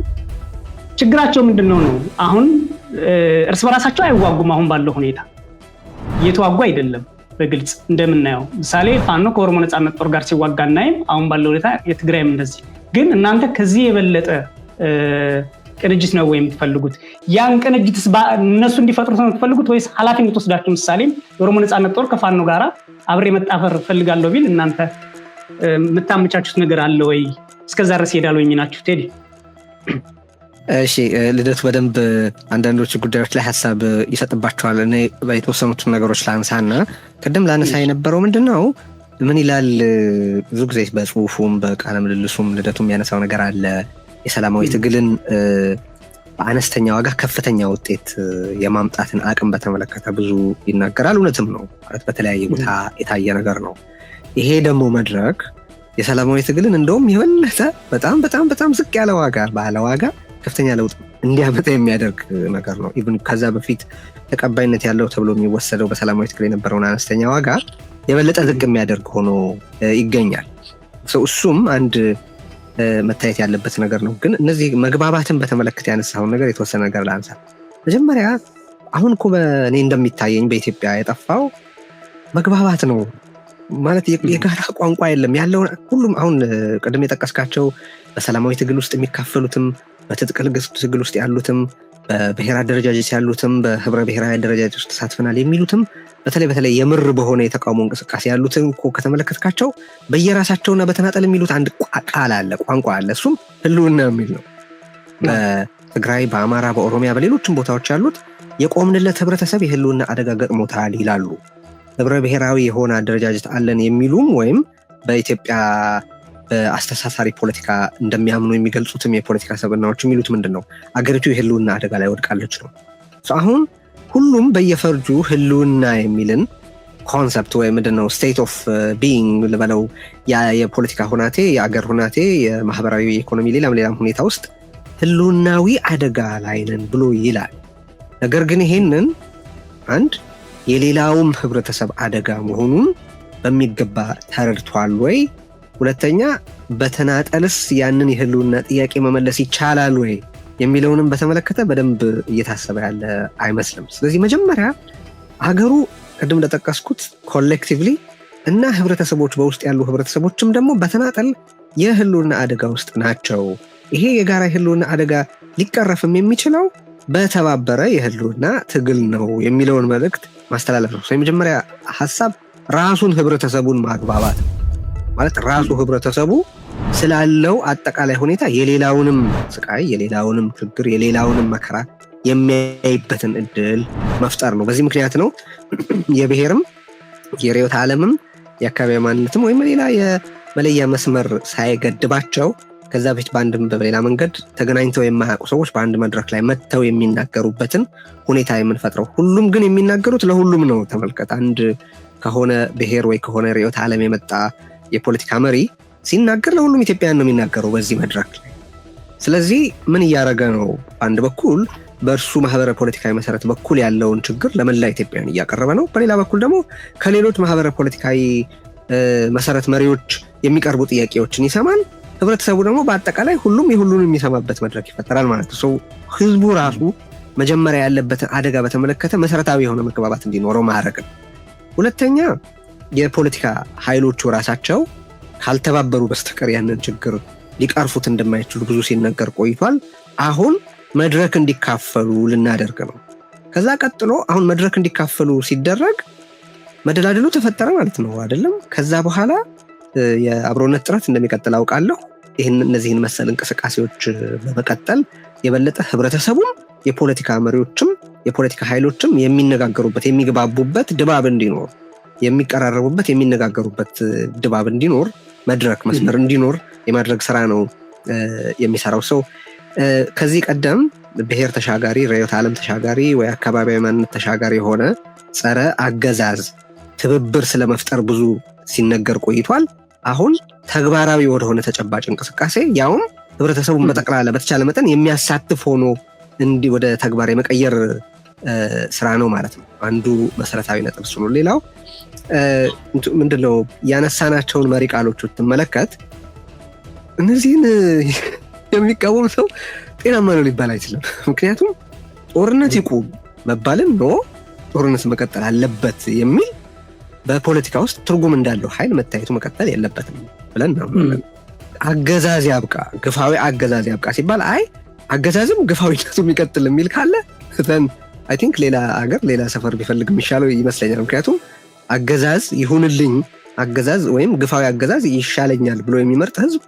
ችግራቸው ምንድነው ነው? አሁን እርስ በራሳቸው አይዋጉም። አሁን ባለው ሁኔታ እየተዋጉ አይደለም። በግልጽ እንደምናየው ምሳሌ ፋኖ ከኦሮሞ ነጻነት ጦር ጋር ሲዋጋ እናይም። አሁን ባለው ሁኔታ የትግራይም እንደዚህ። ግን እናንተ ከዚህ የበለጠ ቅንጅት ነው ወይ የምትፈልጉት? ያን ቅንጅትስ እነሱ እንዲፈጥሩት ነው የምትፈልጉት ወይስ ኃላፊነት ወስዳችሁ ምሳሌ የኦሮሞ ነጻነት ጦር ከፋኖ ጋራ አብሬ መጣፈር ፈልጋለሁ ቢል እናንተ የምታመቻቹት ነገር አለ ወይ? እስከዛ ድረስ ይሄዳል ወይ ናችሁ? ቴዲ እሺ፣ ልደቱ በደንብ አንዳንዶቹ ጉዳዮች ላይ ሀሳብ ይሰጥባቸዋል። እኔ የተወሰኑት ነገሮች ላንሳና ቅድም ላነሳ የነበረው ምንድነው ምን ይላል ብዙ ጊዜ በጽሁፉም በቃለ ምልልሱም ልደቱ የሚያነሳው ነገር አለ። የሰላማዊ ትግልን በአነስተኛ ዋጋ ከፍተኛ ውጤት የማምጣትን አቅም በተመለከተ ብዙ ይናገራል። እውነትም ነው ማለት በተለያየ ቦታ የታየ ነገር ነው። ይሄ ደግሞ መድረክ የሰላማዊ ትግልን እንደውም የበለጠ በጣም በጣም በጣም ዝቅ ያለ ዋጋ ባለ ዋጋ ከፍተኛ ለውጥ እንዲያመጣ የሚያደርግ ነገር ነው። ኢቭን ከዛ በፊት ተቀባይነት ያለው ተብሎ የሚወሰደው በሰላማዊ ትግል የነበረውን አነስተኛ ዋጋ የበለጠ ዝቅ የሚያደርግ ሆኖ ይገኛል። እሱም አንድ መታየት ያለበት ነገር ነው። ግን እነዚህ መግባባትን በተመለከተ ያነሳውን ነገር የተወሰነ ነገር ላንሳ። መጀመሪያ አሁን እኮ እኔ እንደሚታየኝ በኢትዮጵያ የጠፋው መግባባት ነው ማለት የጋራ ቋንቋ የለም ያለው ሁሉም አሁን ቀደም የጠቀስካቸው በሰላማዊ ትግል ውስጥ የሚካፈሉትም በትጥቅ ትግል ውስጥ ያሉትም በብሔራዊ አደረጃጀት ያሉትም በህብረ ብሔራዊ አደረጃጀት ውስጥ ተሳትፈናል የሚሉትም በተለይ የምር በሆነ የተቃውሞ እንቅስቃሴ ያሉትን እኮ ከተመለከትካቸው በየራሳቸውና በተናጠል የሚሉት አንድ ቃል አለ፣ ቋንቋ አለ። እሱም ህልውና የሚል ነው። በትግራይ፣ በአማራ፣ በኦሮሚያ በሌሎችም ቦታዎች ያሉት የቆምንለት ህብረተሰብ የህልውና አደጋ ገጥሞታል ይላሉ። ህብረ ብሔራዊ የሆነ አደረጃጀት አለን የሚሉም ወይም በኢትዮጵያ በአስተሳሳሪ ፖለቲካ እንደሚያምኑ የሚገልጹትም የፖለቲካ ሰብናዎች የሚሉት ምንድን ነው? አገሪቱ የህልውና አደጋ ላይ ወድቃለች ነው። አሁን ሁሉም በየፈርጁ ህልውና የሚልን ኮንሰፕት ወይ ምንድነው ስቴት ኦፍ ቢይንግ ልበለው የፖለቲካ ሁናቴ የአገር ሁናቴ የማህበራዊ ኢኮኖሚ ሌላም ሁኔታ ውስጥ ህልውናዊ አደጋ ላይ ነን ብሎ ይላል። ነገር ግን ይሄንን አንድ የሌላውም ህብረተሰብ አደጋ መሆኑን በሚገባ ተረድቷል ወይ? ሁለተኛ በተናጠልስ ያንን የህልውና ጥያቄ መመለስ ይቻላል ወይ የሚለውንም በተመለከተ በደንብ እየታሰበ ያለ አይመስልም። ስለዚህ መጀመሪያ ሀገሩ ቅድም እንደጠቀስኩት ኮሌክቲቭሊ እና ህብረተሰቦች በውስጥ ያሉ ህብረተሰቦችም ደግሞ በተናጠል የህልውና አደጋ ውስጥ ናቸው። ይሄ የጋራ የህልውና አደጋ ሊቀረፍም የሚችለው በተባበረ የህልውና ትግል ነው የሚለውን መልእክት ማስተላለፍ ነው። የመጀመሪያ ሀሳብ ራሱን ህብረተሰቡን ማግባባት ማለት ራሱ ህብረተሰቡ ስላለው አጠቃላይ ሁኔታ የሌላውንም ስቃይ፣ የሌላውንም ችግር፣ የሌላውንም መከራ የሚያይበትን እድል መፍጠር ነው። በዚህ ምክንያት ነው የብሔርም የርዕዮተ ዓለምም የአካባቢ ማንነትም ወይም ሌላ የመለያ መስመር ሳይገድባቸው ከዛ በፊት በአንድም በሌላ መንገድ ተገናኝተው የማያውቁ ሰዎች በአንድ መድረክ ላይ መጥተው የሚናገሩበትን ሁኔታ የምንፈጥረው። ሁሉም ግን የሚናገሩት ለሁሉም ነው። ተመልከት፣ አንድ ከሆነ ብሔር ወይ ከሆነ ርዕዮተ ዓለም የመጣ የፖለቲካ መሪ ሲናገር ለሁሉም ኢትዮጵያውያን ነው የሚናገረው በዚህ መድረክ ላይ። ስለዚህ ምን እያደረገ ነው? በአንድ በኩል በእርሱ ማህበረ ፖለቲካዊ መሰረት በኩል ያለውን ችግር ለመላ ኢትዮጵያውያን እያቀረበ ነው። በሌላ በኩል ደግሞ ከሌሎች ማህበረ ፖለቲካዊ መሰረት መሪዎች የሚቀርቡ ጥያቄዎችን ይሰማል። ህብረተሰቡ ደግሞ በአጠቃላይ ሁሉም የሁሉን የሚሰማበት መድረክ ይፈጠራል ማለት ነው። ህዝቡ ራሱ መጀመሪያ ያለበትን አደጋ በተመለከተ መሰረታዊ የሆነ መግባባት እንዲኖረው ማድረግ ነው። ሁለተኛ የፖለቲካ ኃይሎቹ ራሳቸው ካልተባበሩ በስተቀር ያንን ችግር ሊቀርፉት እንደማይችሉ ብዙ ሲነገር ቆይቷል። አሁን መድረክ እንዲካፈሉ ልናደርግ ነው። ከዛ ቀጥሎ አሁን መድረክ እንዲካፈሉ ሲደረግ መደላደሉ ተፈጠረ ማለት ነው አይደለም? ከዛ በኋላ የአብሮነት ጥረት እንደሚቀጥል አውቃለሁ። እነዚህን መሰል እንቅስቃሴዎች በመቀጠል የበለጠ ህብረተሰቡም የፖለቲካ መሪዎችም የፖለቲካ ኃይሎችም የሚነጋገሩበት የሚግባቡበት ድባብ እንዲኖር የሚቀራረቡበት የሚነጋገሩበት ድባብ እንዲኖር መድረክ መስመር እንዲኖር የማድረግ ስራ ነው የሚሰራው ሰው። ከዚህ ቀደም ብሔር ተሻጋሪ ርዕዮተ ዓለም ተሻጋሪ ወይ አካባቢያዊ ማንነት ተሻጋሪ የሆነ ጸረ አገዛዝ ትብብር ስለመፍጠር ብዙ ሲነገር ቆይቷል። አሁን ተግባራዊ ወደሆነ ተጨባጭ እንቅስቃሴ ያውም ህብረተሰቡን በጠቅላላ በተቻለ መጠን የሚያሳትፍ ሆኖ እንዲህ ወደ ተግባር የመቀየር ስራ ነው ማለት ነው። አንዱ መሰረታዊ ነጥብ እሱ ነው። ሌላው ምንድነው ያነሳናቸውን መሪ ቃሎች ትመለከት፣ እነዚህን የሚቃወም ሰው ጤናማ ነው ሊባል አይችልም። ምክንያቱም ጦርነት ይቁም መባልን ነው ጦርነት መቀጠል አለበት የሚል በፖለቲካ ውስጥ ትርጉም እንዳለው ኃይል መታየቱ መቀጠል የለበትም ብለን ነው። አገዛዝ ያብቃ፣ ግፋዊ አገዛዝ ያብቃ ሲባል አይ አገዛዝም ግፋዊነቱ የሚቀጥል የሚል ካለ ዘን አይ ቲንክ ሌላ ሀገር ሌላ ሰፈር ቢፈልግ የሚሻለው ይመስለኛል። ምክንያቱም አገዛዝ ይሁንልኝ አገዛዝ ወይም ግፋዊ አገዛዝ ይሻለኛል ብሎ የሚመርጥ ህዝብ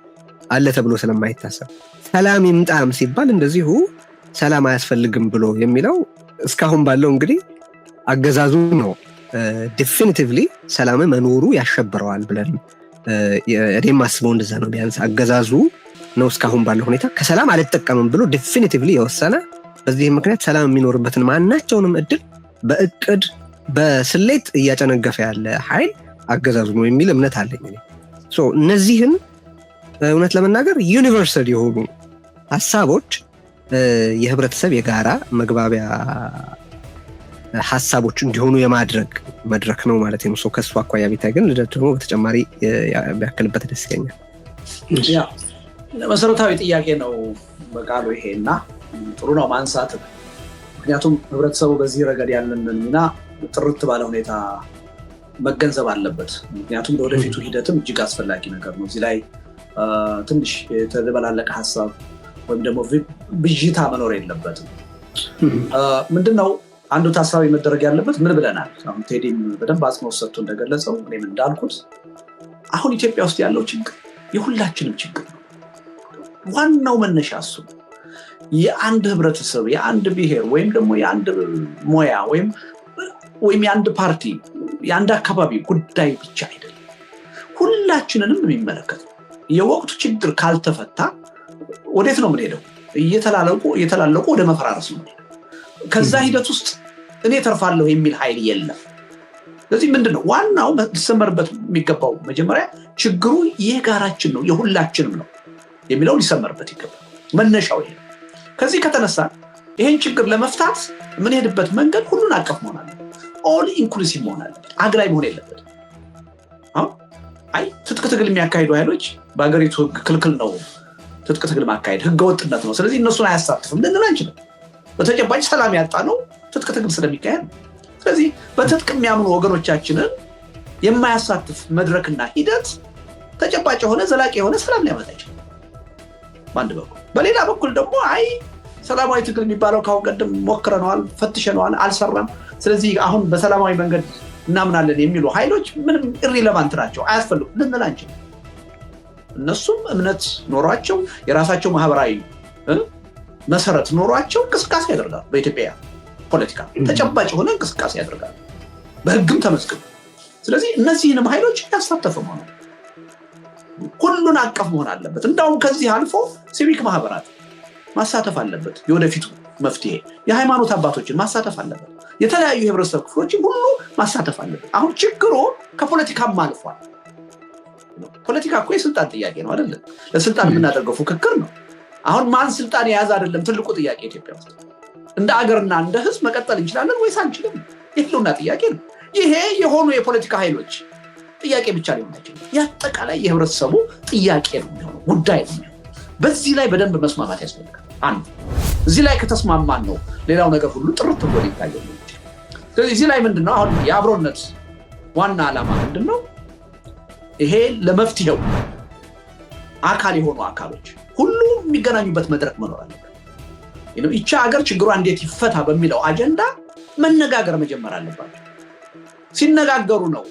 አለ ተብሎ ስለማይታሰብ፣ ሰላም ይምጣም ሲባል እንደዚሁ ሰላም አያስፈልግም ብሎ የሚለው እስካሁን ባለው እንግዲህ አገዛዙ ነው ዲፊኒቲቭሊ ሰላም መኖሩ ያሸብረዋል ብለን እኔም ማስበው እንደዛ ነው። ቢያንስ አገዛዙ ነው እስካሁን ባለው ሁኔታ ከሰላም አልተጠቀምም ብሎ ዲፊኒቲቭሊ የወሰነ፣ በዚህ ምክንያት ሰላም የሚኖርበትን ማናቸውንም እድል በእቅድ በስሌት እያጨነገፈ ያለ ኃይል አገዛዙ ነው የሚል እምነት አለኝ። እነዚህን እውነት ለመናገር ዩኒቨርሳል የሆኑ ሀሳቦች የህብረተሰብ የጋራ መግባቢያ ሀሳቦች እንዲሆኑ የማድረግ መድረክ ነው ማለት ነው። ከሱ አኳያ ቢታይ ግን ልደት ደግሞ በተጨማሪ ቢያክልበት ደስ ይለኛል። ያ መሰረታዊ ጥያቄ ነው በቃሉ ይሄና ጥሩ ነው ማንሳት። ምክንያቱም ህብረተሰቡ በዚህ ረገድ ያለን ሚና ጥርት ባለ ሁኔታ መገንዘብ አለበት። ምክንያቱም ለወደፊቱ ሂደትም እጅግ አስፈላጊ ነገር ነው። እዚህ ላይ ትንሽ የተደበላለቀ ሀሳብ ወይም ደግሞ ብዥታ መኖር የለበትም። ምንድነው አንዱ ታሳቢ መደረግ ያለበት ምን ብለናል? አሁን ቴዲም በደንብ አጽንኦት ሰጥቶ እንደገለጸው እኔም እንዳልኩት አሁን ኢትዮጵያ ውስጥ ያለው ችግር የሁላችንም ችግር ነው። ዋናው መነሻ እሱ የአንድ ህብረተሰብ የአንድ ብሔር ወይም ደግሞ የአንድ ሞያ ወይም የአንድ ፓርቲ የአንድ አካባቢ ጉዳይ ብቻ አይደለም፣ ሁላችንንም የሚመለከት ነው። የወቅቱ ችግር ካልተፈታ ወዴት ነው የምንሄደው? እየተላለቁ ወደ መፈራረስ ነው። ከዛ ሂደት ውስጥ እኔ ተርፋለሁ የሚል ኃይል የለም። ስለዚህ ምንድነው ዋናው ሊሰመርበት የሚገባው መጀመሪያ ችግሩ የጋራችን ነው የሁላችንም ነው የሚለው ሊሰመርበት ይገባል። መነሻው ይሄ። ከዚህ ከተነሳ ይሄን ችግር ለመፍታት ምን ሄድበት መንገድ ሁሉን አቀፍ መሆን አለበት። ኦል ኢንክሉሲቭ መሆን አለበት። አግላይ መሆን የለበትም። ትጥቅ ትግል የሚያካሂዱ ኃይሎች በአገሪቱ ህግ ክልክል ነው ትጥቅ ትግል ማካሄድ፣ ህገ ወጥነት ነው፣ ስለዚህ እነሱን አያሳትፍም ልንል አንችልም። በተጨባጭ ሰላም ያጣ ነው ትጥቅ ትግል ስለሚካሄድ። ስለዚህ በትጥቅ የሚያምኑ ወገኖቻችንን የማያሳትፍ መድረክና ሂደት ተጨባጭ የሆነ ዘላቂ የሆነ ሰላም ሊያመጣ ይችላል በአንድ በኩል። በሌላ በኩል ደግሞ ሰላማዊ ትግል የሚባለው ካሁን ቀደም ሞክረነዋል፣ ፈትሸነዋል፣ አልሰራም፣ ስለዚህ አሁን በሰላማዊ መንገድ እናምናለን የሚሉ ኃይሎች ምንም ኢሪሌቫንት ናቸው፣ አያስፈልጉም ልንል አንችልም። እነሱም እምነት ኖሯቸው የራሳቸው ማህበራዊ መሰረት ኖሯቸው እንቅስቃሴ ያደርጋሉ። በኢትዮጵያ ፖለቲካ ተጨባጭ የሆነ እንቅስቃሴ ያደርጋሉ፣ በህግም ተመዝግበው። ስለዚህ እነዚህንም ኃይሎች ያሳተፈ መሆን ሁሉን አቀፍ መሆን አለበት። እንዳውም ከዚህ አልፎ ሲቪክ ማህበራት ማሳተፍ አለበት። የወደፊቱ መፍትሄ የሃይማኖት አባቶችን ማሳተፍ አለበት። የተለያዩ የህብረተሰብ ክፍሎችን ሁሉ ማሳተፍ አለበት። አሁን ችግሩ ከፖለቲካም አልፏል። ፖለቲካ እኮ የስልጣን ጥያቄ ነው አይደለ? ለስልጣን የምናደርገው ፉክክር ነው። አሁን ማን ስልጣን የያዘ አይደለም ትልቁ ጥያቄ ኢትዮጵያ ውስጥ። እንደ አገርና እንደ ህዝብ መቀጠል እንችላለን ወይስ አንችልም? የህልውና ጥያቄ ነው። ይሄ የሆኑ የፖለቲካ ኃይሎች ጥያቄ ብቻ ሊሆን አይችልም። የአጠቃላይ የህብረተሰቡ ጥያቄ ነው የሚሆነው፣ ጉዳይ ነው የሚሆነው። በዚህ ላይ በደንብ መስማማት ያስፈልጋል። አንዱ እዚህ ላይ ከተስማማን ነው ሌላው ነገር ሁሉ ጥርት ብሎ ሊታየው። ስለዚህ እዚህ ላይ ምንድነው አሁን የአብሮነት ዋና ዓላማ ምንድነው? ይሄ ለመፍትሄው አካል የሆኑ አካሎች ሁሉ የሚገናኙበት መድረክ መኖር አለበት። ይቺ ሀገር ችግሯ እንዴት ይፈታ በሚለው አጀንዳ መነጋገር መጀመር አለባቸው። ሲነጋገሩ ነው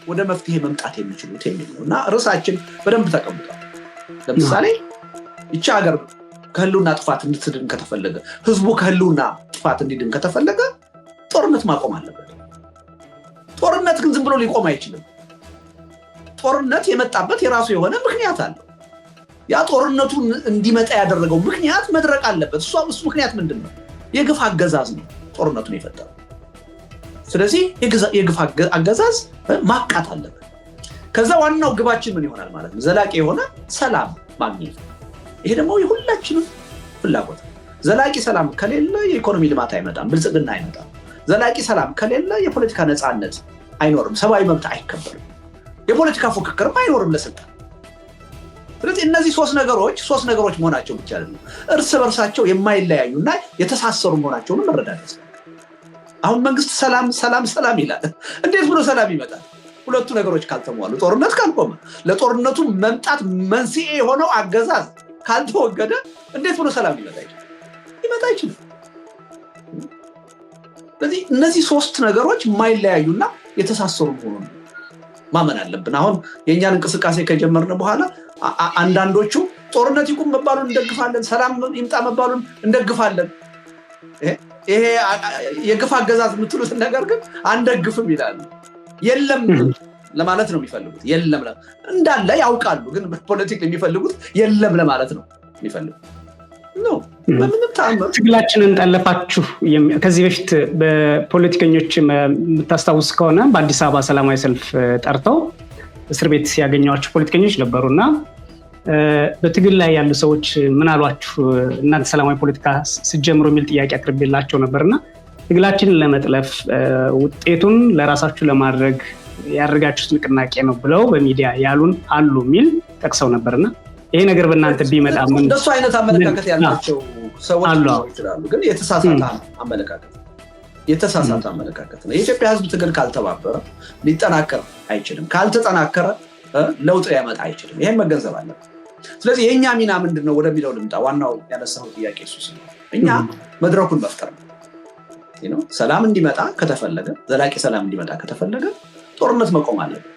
ወደ መፍትሄ መምጣት የሚችሉት የሚል ነው እና ርዕሳችን በደንብ ተቀምጧል። ለምሳሌ ይቺ ሀገር ከህልውና ጥፋት እንድትድን ከተፈለገ፣ ህዝቡ ከህልውና ጥፋት እንዲድን ከተፈለገ ጦርነት ማቆም አለበት። ጦርነት ግን ዝም ብሎ ሊቆም አይችልም። ጦርነት የመጣበት የራሱ የሆነ ምክንያት አለው። ያ ጦርነቱ እንዲመጣ ያደረገው ምክንያት መድረቅ አለበት። እሱ ምክንያት ምንድን ነው? የግፍ አገዛዝ ነው ጦርነቱን የፈጠረው። ስለዚህ የግፍ አገዛዝ ማቃት አለበት። ከዛ ዋናው ግባችን ምን ይሆናል ማለት ነው? ዘላቂ የሆነ ሰላም ማግኘት። ይሄ ደግሞ የሁላችንም ፍላጎት። ዘላቂ ሰላም ከሌለ የኢኮኖሚ ልማት አይመጣም፣ ብልጽግና አይመጣም። ዘላቂ ሰላም ከሌለ የፖለቲካ ነፃነት አይኖርም፣ ሰብአዊ መብት አይከበርም፣ የፖለቲካ ፉክክርም አይኖርም ለስልጣን። ስለዚህ እነዚህ ሶስት ነገሮች መሆናቸው ብቻ አይደለም፣ እርስ በርሳቸው የማይለያዩና የተሳሰሩ መሆናቸውን መረዳት ያስፈልጋል። አሁን መንግስት ሰላም ይላል። እንዴት ብሎ ሰላም ይመጣል? ሁለቱ ነገሮች ካልተሟሉ፣ ጦርነት ካልቆመ፣ ለጦርነቱ መምጣት መንስኤ የሆነው አገዛዝ ካልተወገደ እንዴት ብሎ ሰላም ይመጣ አይችልም። ስለዚህ እነዚህ ሶስት ነገሮች የማይለያዩና የተሳሰሩ መሆኑን ማመን አለብን። አሁን የእኛን እንቅስቃሴ ከጀመርን በኋላ አንዳንዶቹ ጦርነት ይቁም መባሉን እንደግፋለን፣ ሰላም ይምጣ መባሉን እንደግፋለን፣ ይሄ የግፍ አገዛዝ የምትሉትን ነገር ግን አንደግፍም ይላሉ። የለም ለማለት ነው የሚፈልጉት። የለም እንዳለ ያውቃሉ፣ ግን ፖለቲክ የሚፈልጉት የለም ለማለት ነው የሚፈልጉት ነው። በምንም ተአምር ትግላችንን ጠለፋችሁ። ከዚህ በፊት በፖለቲከኞች የምታስታውስ ከሆነ በአዲስ አበባ ሰላማዊ ሰልፍ ጠርተው እስር ቤት ያገኘዋቸው ፖለቲከኞች ነበሩና በትግል ላይ ያሉ ሰዎች ምን አሏችሁ እናንተ ሰላማዊ ፖለቲካ ስትጀምሩ የሚል ጥያቄ አቅርቤላቸው ነበርና ትግላችንን ለመጥለፍ ውጤቱን ለራሳችሁ ለማድረግ ያደረጋችሁት ንቅናቄ ነው ብለው በሚዲያ ያሉን አሉ የሚል ጠቅሰው ነበርና ይሄ ነገር በእናንተ ቢመጣ ምን እንደሱ አይነት አመለካከት ያላቸው ሰዎች ይችላሉ፣ ግን የተሳሳተ አመለካከት ነው። የኢትዮጵያ ህዝብ ትግል ካልተባበረ ሊጠናከር አይችልም። ካልተጠናከረ ለውጥ ሊያመጣ አይችልም። ይሄን መገንዘብ አለብን። ስለዚህ የኛ ሚና ምንድነው ወደሚለው ልምጣ። ዋናው ያነሳው ጥያቄ እሱ ነው። እኛ መድረኩን መፍጠር ነው። ሰላም እንዲመጣ ከተፈለገ፣ ዘላቂ ሰላም እንዲመጣ ከተፈለገ ጦርነት መቆም አለበት፣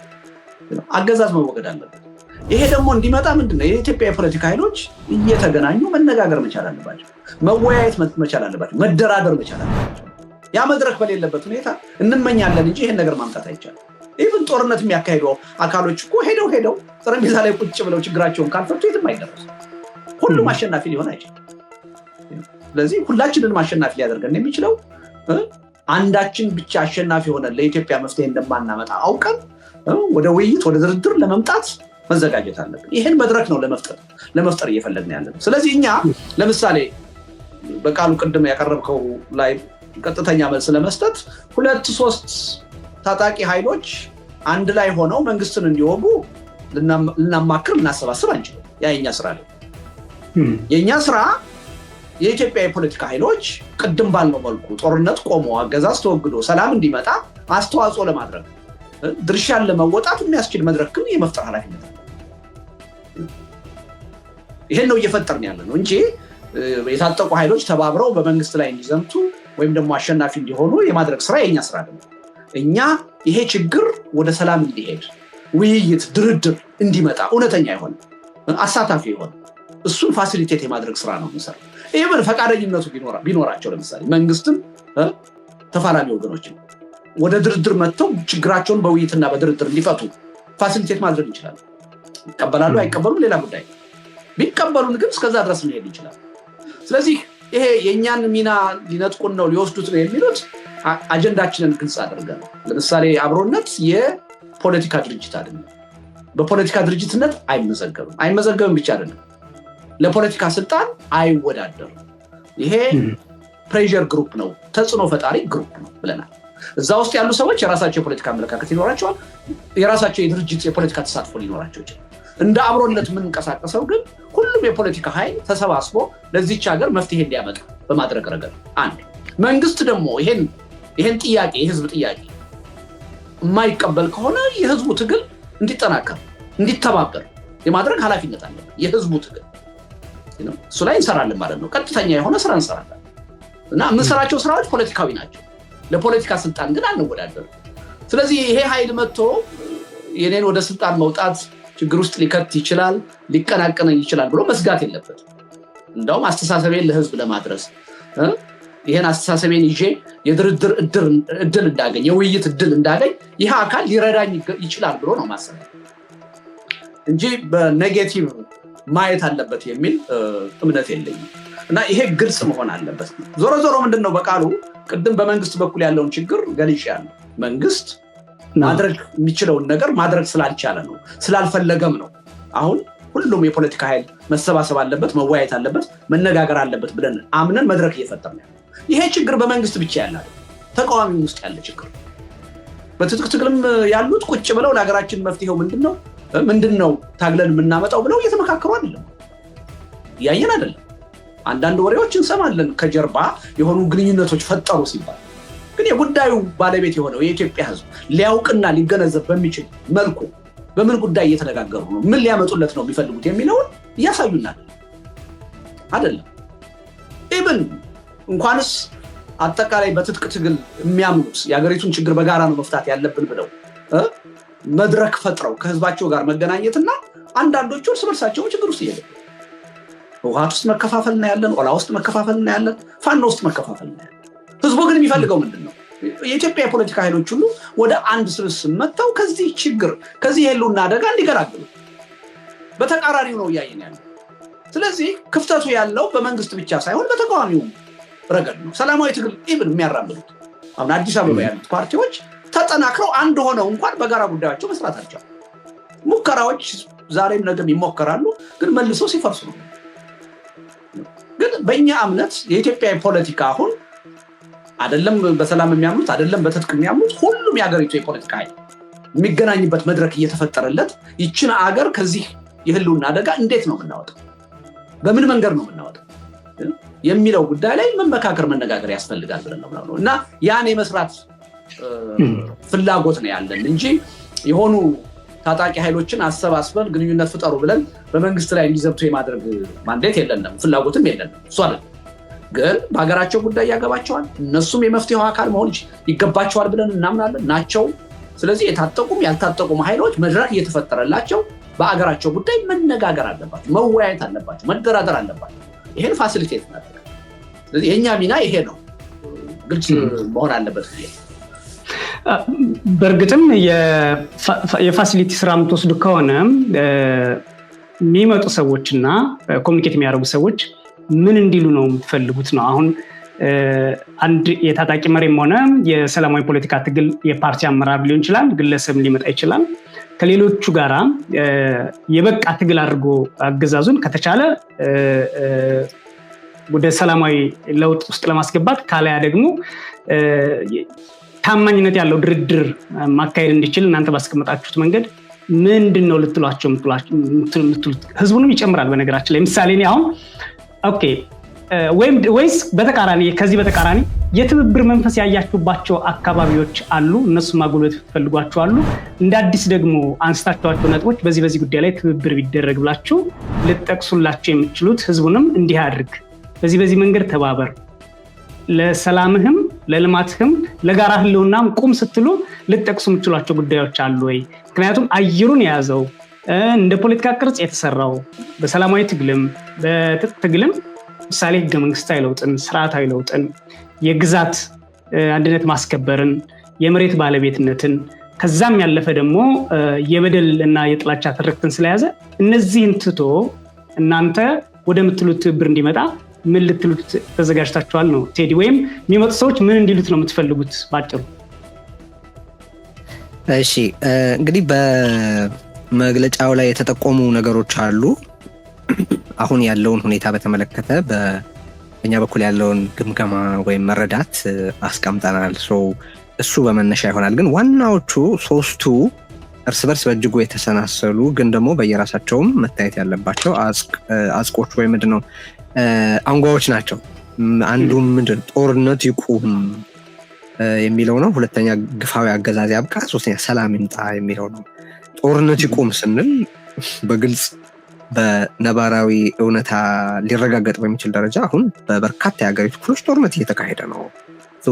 አገዛዝ መወገድ አለበት። ይሄ ደግሞ እንዲመጣ ምንድነው የኢትዮጵያ የፖለቲካ ኃይሎች እየተገናኙ መነጋገር መቻል አለባቸው፣ መወያየት መቻል አለባቸው፣ መደራደር መቻል አለባቸው። ያ መድረክ በሌለበት ሁኔታ እንመኛለን እንጂ ይሄን ነገር ማምጣት አይቻልም። ኢቭን ጦርነት የሚያካሂዱ አካሎች እኮ ሄደው ጠረጴዛ ላይ ቁጭ ብለው ችግራቸውን ካልፈቱ የትም አይደረሱ። ሁሉም አሸናፊ ሊሆን አይችልም። ስለዚህ ሁላችንን አሸናፊ ሊያደርገን የሚችለው አንዳችን ብቻ አሸናፊ ሆነን ለኢትዮጵያ መፍትሄ እንደማናመጣ አውቀን ወደ ውይይት ወደ ድርድር ለመምጣት መዘጋጀት አለብን። ይሄን መድረክ ነው ለመፍጠር እየፈለግን ያለነው። ስለዚህ እኛ ለምሳሌ በቃሉ ቅድም ያቀረብከው ላይ ቀጥተኛ መልስ ለመስጠት 2-3 ታጣቂ ኃይሎች አንድ ላይ ሆነው መንግስትን እንዲወጉ ልናማክር ልናሰባስብ አንችልም። ያ የኛ ስራ ነው። የኛ ስራ የኢትዮጵያ የፖለቲካ ኃይሎች ቅድም ባልነው መልኩ ጦርነት ቆሞ አገዛዝ ተወግዶ ሰላም እንዲመጣ አስተዋጽኦ ለማድረግ ድርሻን ለመወጣት የሚያስችል መድረክን የመፍጠር ኃላፊነት አለ። ይሄን ነው እየፈጠርን ያለነው እንጂ የታጠቁ ኃይሎች ተባብረው በመንግስት ላይ እንዲዘምቱ ወይም ደግሞ አሸናፊ እንዲሆኑ የማድረግ ስራ የኛ ስራ ነው። እኛ ይሄ ችግር ወደ ሰላም እንዲሄድ ውይይት፣ ድርድር እንዲመጣ እውነተኛ ይሆን አሳታፊ ይሆን እሱን ፋሲሊቴት የማድረግ ስራ ነው የምንሰራው። ይሄን ፈቃደኝነቱ ቢኖራቸው ለምሳሌ መንግስትም ተፋላሚ ወገኖችን ወደ ድርድር መጥተው ችግራቸውን በውይይትና በድርድር እንዲፈቱ ፋሲሊቴት ማድረግ እንችላለን። ይቀበላሉ አይቀበሉም ሌላ ጉዳይ፣ ቢቀበሉን ግን እስከዛ ድረስ መሄድ ይችላል። ስለዚህ ይሄ የኛን ሚና ሊነጥቁን ነው ሊወስዱት ነው የሚሉት አጀንዳችንን ግልጽ አድርገን ለምሳሌ አብሮነት የፖለቲካ ድርጅት አይደለም። በፖለቲካ ድርጅትነት አይመዘገብም ብቻ አይደለም፣ ለፖለቲካ ስልጣን አይወዳደርም። ይሄ ፕሬዠር ግሩፕ ነው፣ ተጽዕኖ ፈጣሪ ግሩፕ ነው ብለናል። እዛ ውስጥ ያሉ ሰዎች የራሳቸው የፖለቲካ አመለካከት ይኖራቸዋል፣ የራሳቸው የድርጅት የፖለቲካ ተሳትፎ ሊኖራቸው ይችላል። እንደ አብሮነት የምንንቀሳቀሰው ግን ሁሉም የፖለቲካ ኃይል ተሰባስቦ ለዚች ሀገር መፍትሄ እንዲያመጣ በማድረግ ረገድ አንድ መንግስት ደግሞ ይሄን ጥያቄ የህዝብ ጥያቄ የማይቀበል ከሆነ የህዝቡ ትግል እንዲጠናከር እንዲተባበር የማድረግ ኃላፊነት አለ። የህዝቡ ትግል እሱ ላይ እንሰራለን ማለት ነው። ቀጥተኛ የሆነ ስራ እንሰራለን እና የምንሰራቸው ስራዎች ፖለቲካዊ ናቸው። ለፖለቲካ ስልጣን ግን አንወዳደርም። ስለዚህ ይሄ ኃይል መጥቶ የኔን ወደ ስልጣን መውጣት ችግር ውስጥ ሊከት ይችላል፣ ሊቀናቀነኝ ይችላል ብሎ መስጋት የለበትም። እንደውም አስተሳሰቤን ለህዝብ ለማድረስ ይሄን አስተሳሰቤን ይዤ የድርድር እድል እንዳገኝ የውይይት እድል እንዳገኝ ይሄ አካል ሊረዳኝ ይችላል ብሎ ነው ማሰብ እንጂ በኔጌቲቭ ማየት አለበት የሚል እምነት የለኝም። እና ይሄ ግልጽ መሆን አለበት። ዞሮ ዞሮ ምንድነው በቃሉ ቅድም በመንግስት በኩል ያለውን ችግር ገልጫለሁ። መንግስት ማድረግ የሚችለውን ነገር ማድረግ ስላልቻለ ነው፣ ስላልፈለገም ነው። አሁን ሁሉም የፖለቲካ ኃይል መሰባሰብ አለበት፣ መወያየት አለበት፣ መነጋገር አለበት ብለን አምነን መድረክ እየፈጠርን ያለው። ይሄ ችግር በመንግስት ብቻ ያለ ተቃዋሚ ውስጥ ያለ ችግር። በትጥቅ ትግልም ያሉት ቁጭ ብለው ለሀገራችን መፍትሄው ምንድነው ታግለን የምናመጣው ብለው እየተመካከሩ አይደለም፣ ያየን አይደለም። አንዳንድ ወሬዎች እንሰማለን ከጀርባ የሆኑ ግንኙነቶች ፈጠሩ ሲባል፣ ግን የጉዳዩ ባለቤት የሆነው የኢትዮጵያ ህዝብ ሊያውቅና ሊገነዘብ በሚችል መልኩ በምን ጉዳይ እየተነጋገሩ ነው፣ ምን ሊያመጡለት ነው የሚፈልጉት የሚለውን እያሳዩናል አይደለም። ኢብን እንኳንስ አጠቃላይ በትጥቅ ትግል የሚያምኑት የሀገሪቱን ችግር በጋራ ነው መፍታት ያለብን ብለው መድረክ ፈጥረው ከህዝባቸው ጋር መገናኘትና አንዳንዶቹ እርስ በርሳቸው ችግር ውስጥ እየገቡ ህወሓት ውስጥ መከፋፈል እናያለን፣ ኦላ ውስጥ መከፋፈል እናያለን፣ ፋኖ ውስጥ መከፋፈል እናያለን። ህዝቡ ግን የሚፈልገው ምንድነው? የኢትዮጵያ የፖለቲካ ኃይሎች ሁሉ ወደ አንድ ስብስብ መጥተው ከዚህ ችግር ከዚህ የህልውና አደጋ እንዲገላግሉ በተቃራኒው ነው እያየን ያለው። ስለዚህ ክፍተቱ ያለው በመንግስት ብቻ ሳይሆን በተቃዋሚው ረገድ ነው። ሰላማዊ ትግል ኢብን የሚያራምዱት አሁን አዲስ አበባ ያሉት ፓርቲዎች ተጠናክረው አንድ ሆነው እንኳን በጋራ ጉዳያቸው መስራታቸው ሙከራዎች ዛሬም ነገም ይሞከራሉ፣ ግን መልሰው ሲፈርሱ ነው። ግን በእኛ እምነት የኢትዮጵያ ፖለቲካ አሁን አይደለም በሰላም የሚያምኑት አይደለም በትጥቅ የሚያምኑት ሁሉም የሀገሪቱ የፖለቲካ ኃይል የሚገናኝበት መድረክ እየተፈጠረለት ይችን አገር ከዚህ የህልውና አደጋ እንዴት ነው የምናወጣው፣ በምን መንገድ ነው የምናወጣው የሚለው ጉዳይ ላይ መመካከር መነጋገር ያስፈልጋል ብለን ነው እና ያን የመስራት ፍላጎት ነው ያለን እንጂ የሆኑ ታጣቂ ኃይሎችን አሰባስበን ግንኙነት ፍጠሩ ብለን በመንግስት ላይ እንዲዘብቱ የማድረግ ማንዴት የለንም፣ ፍላጎትም የለንም። እሱ አይደለም ግን በሀገራቸው ጉዳይ ያገባቸዋል፣ እነሱም የመፍትሄው አካል መሆን ይገባቸዋል ብለን እናምናለን ናቸው። ስለዚህ የታጠቁም ያልታጠቁም ኃይሎች መድረክ እየተፈጠረላቸው በአገራቸው ጉዳይ መነጋገር አለባቸው፣ መወያየት አለባቸው፣ መደራደር አለባቸው። ይሄን ፋሲሊቴት እናደርጋለን። ስለዚህ የኛ ሚና ይሄ ነው፣ ግልጽ መሆን አለበት። በእርግጥም የፋሲሊቲ ስራ የምትወስዱ ከሆነ የሚመጡ ሰዎችና ኮሚኒኬት የሚያደርጉ ሰዎች ምን እንዲሉ ነው የምትፈልጉት ነው? አሁን አንድ የታጣቂ መሪም ሆነ የሰላማዊ ፖለቲካ ትግል የፓርቲ አመራር ሊሆን ይችላል፣ ግለሰብ ሊመጣ ይችላል። ከሌሎቹ ጋራ የበቃ ትግል አድርጎ አገዛዙን ከተቻለ ወደ ሰላማዊ ለውጥ ውስጥ ለማስገባት ካለያ ደግሞ ታማኝነት ያለው ድርድር ማካሄድ እንዲችል እናንተ ባስቀመጣችሁት መንገድ ምንድነው ልትሏቸው የምትሉት? ህዝቡንም ይጨምራል በነገራችን ላይ። ምሳሌ አሁን ኦኬ ወይስ በተቃራኒ ከዚህ በተቃራኒ የትብብር መንፈስ ያያችሁባቸው አካባቢዎች አሉ፣ እነሱ ማጎልበት ፈልጓቸው አሉ፣ እንደ አዲስ ደግሞ አንስታችኋቸው ነጥቦች በዚህ ጉዳይ ላይ ትብብር ቢደረግ ብላችሁ ልትጠቅሱላቸው የምትችሉት ህዝቡንም እንዲህ አድርግ፣ በዚህ መንገድ ተባበር፣ ለሰላምህም ለልማትህም ለጋራ ህልውናም ቁም ስትሉ ልትጠቅሱ የምትችሏቸው ጉዳዮች አሉ ወይ? ምክንያቱም አየሩን የያዘው እንደ ፖለቲካ ቅርጽ የተሰራው በሰላማዊ ትግልም በትጥቅ ትግልም ምሳሌ ህገ መንግስታዊ ለውጥን፣ ስርዓታዊ ለውጥን፣ የግዛት አንድነት ማስከበርን፣ የመሬት ባለቤትነትን ከዛም ያለፈ ደግሞ የበደል እና የጥላቻ ትርክትን ስለያዘ እነዚህን ትቶ እናንተ ወደምትሉት ትብብር እንዲመጣ ምን ልትሉት ተዘጋጅታችኋል ነው ቴዲ? ወይም የሚመጡ ሰዎች ምን እንዲሉት ነው የምትፈልጉት ባጭሩ? እሺ እንግዲህ በመግለጫው ላይ የተጠቆሙ ነገሮች አሉ። አሁን ያለውን ሁኔታ በተመለከተ በእኛ በኩል ያለውን ግምገማ ወይም መረዳት አስቀምጠናል። እሱ በመነሻ ይሆናል። ግን ዋናዎቹ ሶስቱ እርስ በርስ በእጅጉ የተሰናሰሉ ግን ደግሞ በየራሳቸውም መታየት ያለባቸው አጽቆች ወይም ምንድነው አንጓዎች ናቸው። አንዱም ምንድን ጦርነት ይቁም የሚለው ነው። ሁለተኛ ግፋዊ አገዛዝ ያብቃ፣ ሶስተኛ ሰላም ይምጣ የሚለው ነው። ጦርነት ይቁም ስንል በግልጽ በነባራዊ እውነታ ሊረጋገጥ በሚችል ደረጃ አሁን በበርካታ የሀገሪቱ ክፍሎች ጦርነት እየተካሄደ ነው።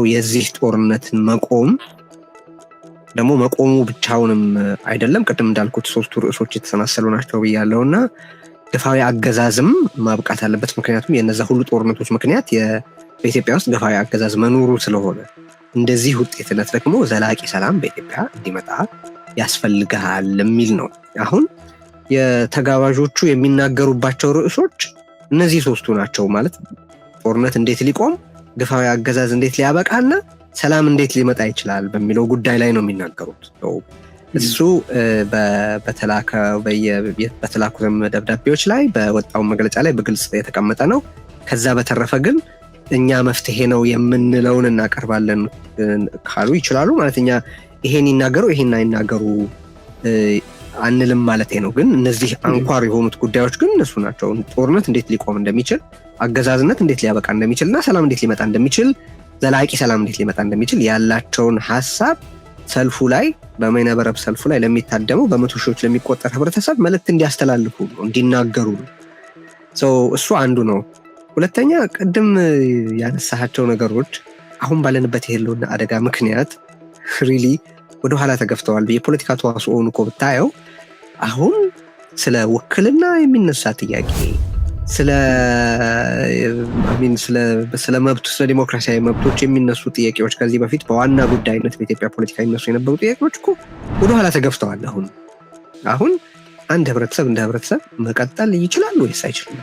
የዚህ ጦርነትን መቆም ደግሞ መቆሙ ብቻውንም አይደለም። ቅድም እንዳልኩት ሶስቱ ርዕሶች የተሰናሰሉ ናቸው ብያለሁና ግፋዊ አገዛዝም ማብቃት አለበት። ምክንያቱም የነዛ ሁሉ ጦርነቶች ምክንያት በኢትዮጵያ ውስጥ ግፋዊ አገዛዝ መኖሩ ስለሆነ እንደዚህ ውጤትነት ደግሞ ዘላቂ ሰላም በኢትዮጵያ እንዲመጣ ያስፈልጋል የሚል ነው። አሁን የተጋባዦቹ የሚናገሩባቸው ርዕሶች እነዚህ ሶስቱ ናቸው። ማለት ጦርነት እንዴት ሊቆም፣ ግፋዊ አገዛዝ እንዴት ሊያበቃና ሰላም እንዴት ሊመጣ ይችላል በሚለው ጉዳይ ላይ ነው የሚናገሩት። እሱ በተላኩትም ደብዳቤዎች ላይ በወጣው መግለጫ ላይ በግልጽ የተቀመጠ ነው። ከዛ በተረፈ ግን እኛ መፍትሄ ነው የምንለውን እናቀርባለን ካሉ ይችላሉ። ማለት እኛ ይሄን ይናገሩ ይሄን አይናገሩ አንልም ማለት ነው። ግን እነዚህ አንኳር የሆኑት ጉዳዮች ግን እነሱ ናቸው። ጦርነት እንዴት ሊቆም እንደሚችል፣ አገዛዝነት እንዴት ሊያበቃ እንደሚችል እና ሰላም እንዴት ሊመጣ እንደሚችል፣ ዘላቂ ሰላም እንዴት ሊመጣ እንደሚችል ያላቸውን ሐሳብ ሰልፉ ላይ በመይነበረብ ሰልፉ ላይ ለሚታደሙ በመቶ ሺዎች ለሚቆጠር ህብረተሰብ መልእክት እንዲያስተላልፉ ነው፣ እንዲናገሩ ነው። እሱ አንዱ ነው። ሁለተኛ ቅድም ያነሳቸው ነገሮች አሁን ባለንበት የህልውና አደጋ ምክንያት ሪሊ ወደኋላ ተገፍተዋል። የፖለቲካ ተዋስኦውን እኮ ብታየው አሁን ስለ ውክልና የሚነሳ ጥያቄ፣ ስለ መብቱ ስለ ዲሞክራሲያዊ መብቶች የሚነሱ ጥያቄዎች ከዚህ በፊት በዋና ጉዳይነት በኢትዮጵያ ፖለቲካ የሚነሱ የነበሩ ጥያቄዎች እኮ ወደኋላ ተገፍተዋል። አሁን አንድ ህብረተሰብ እንደ ህብረተሰብ መቀጠል ይችላል ወይስ አይችልም?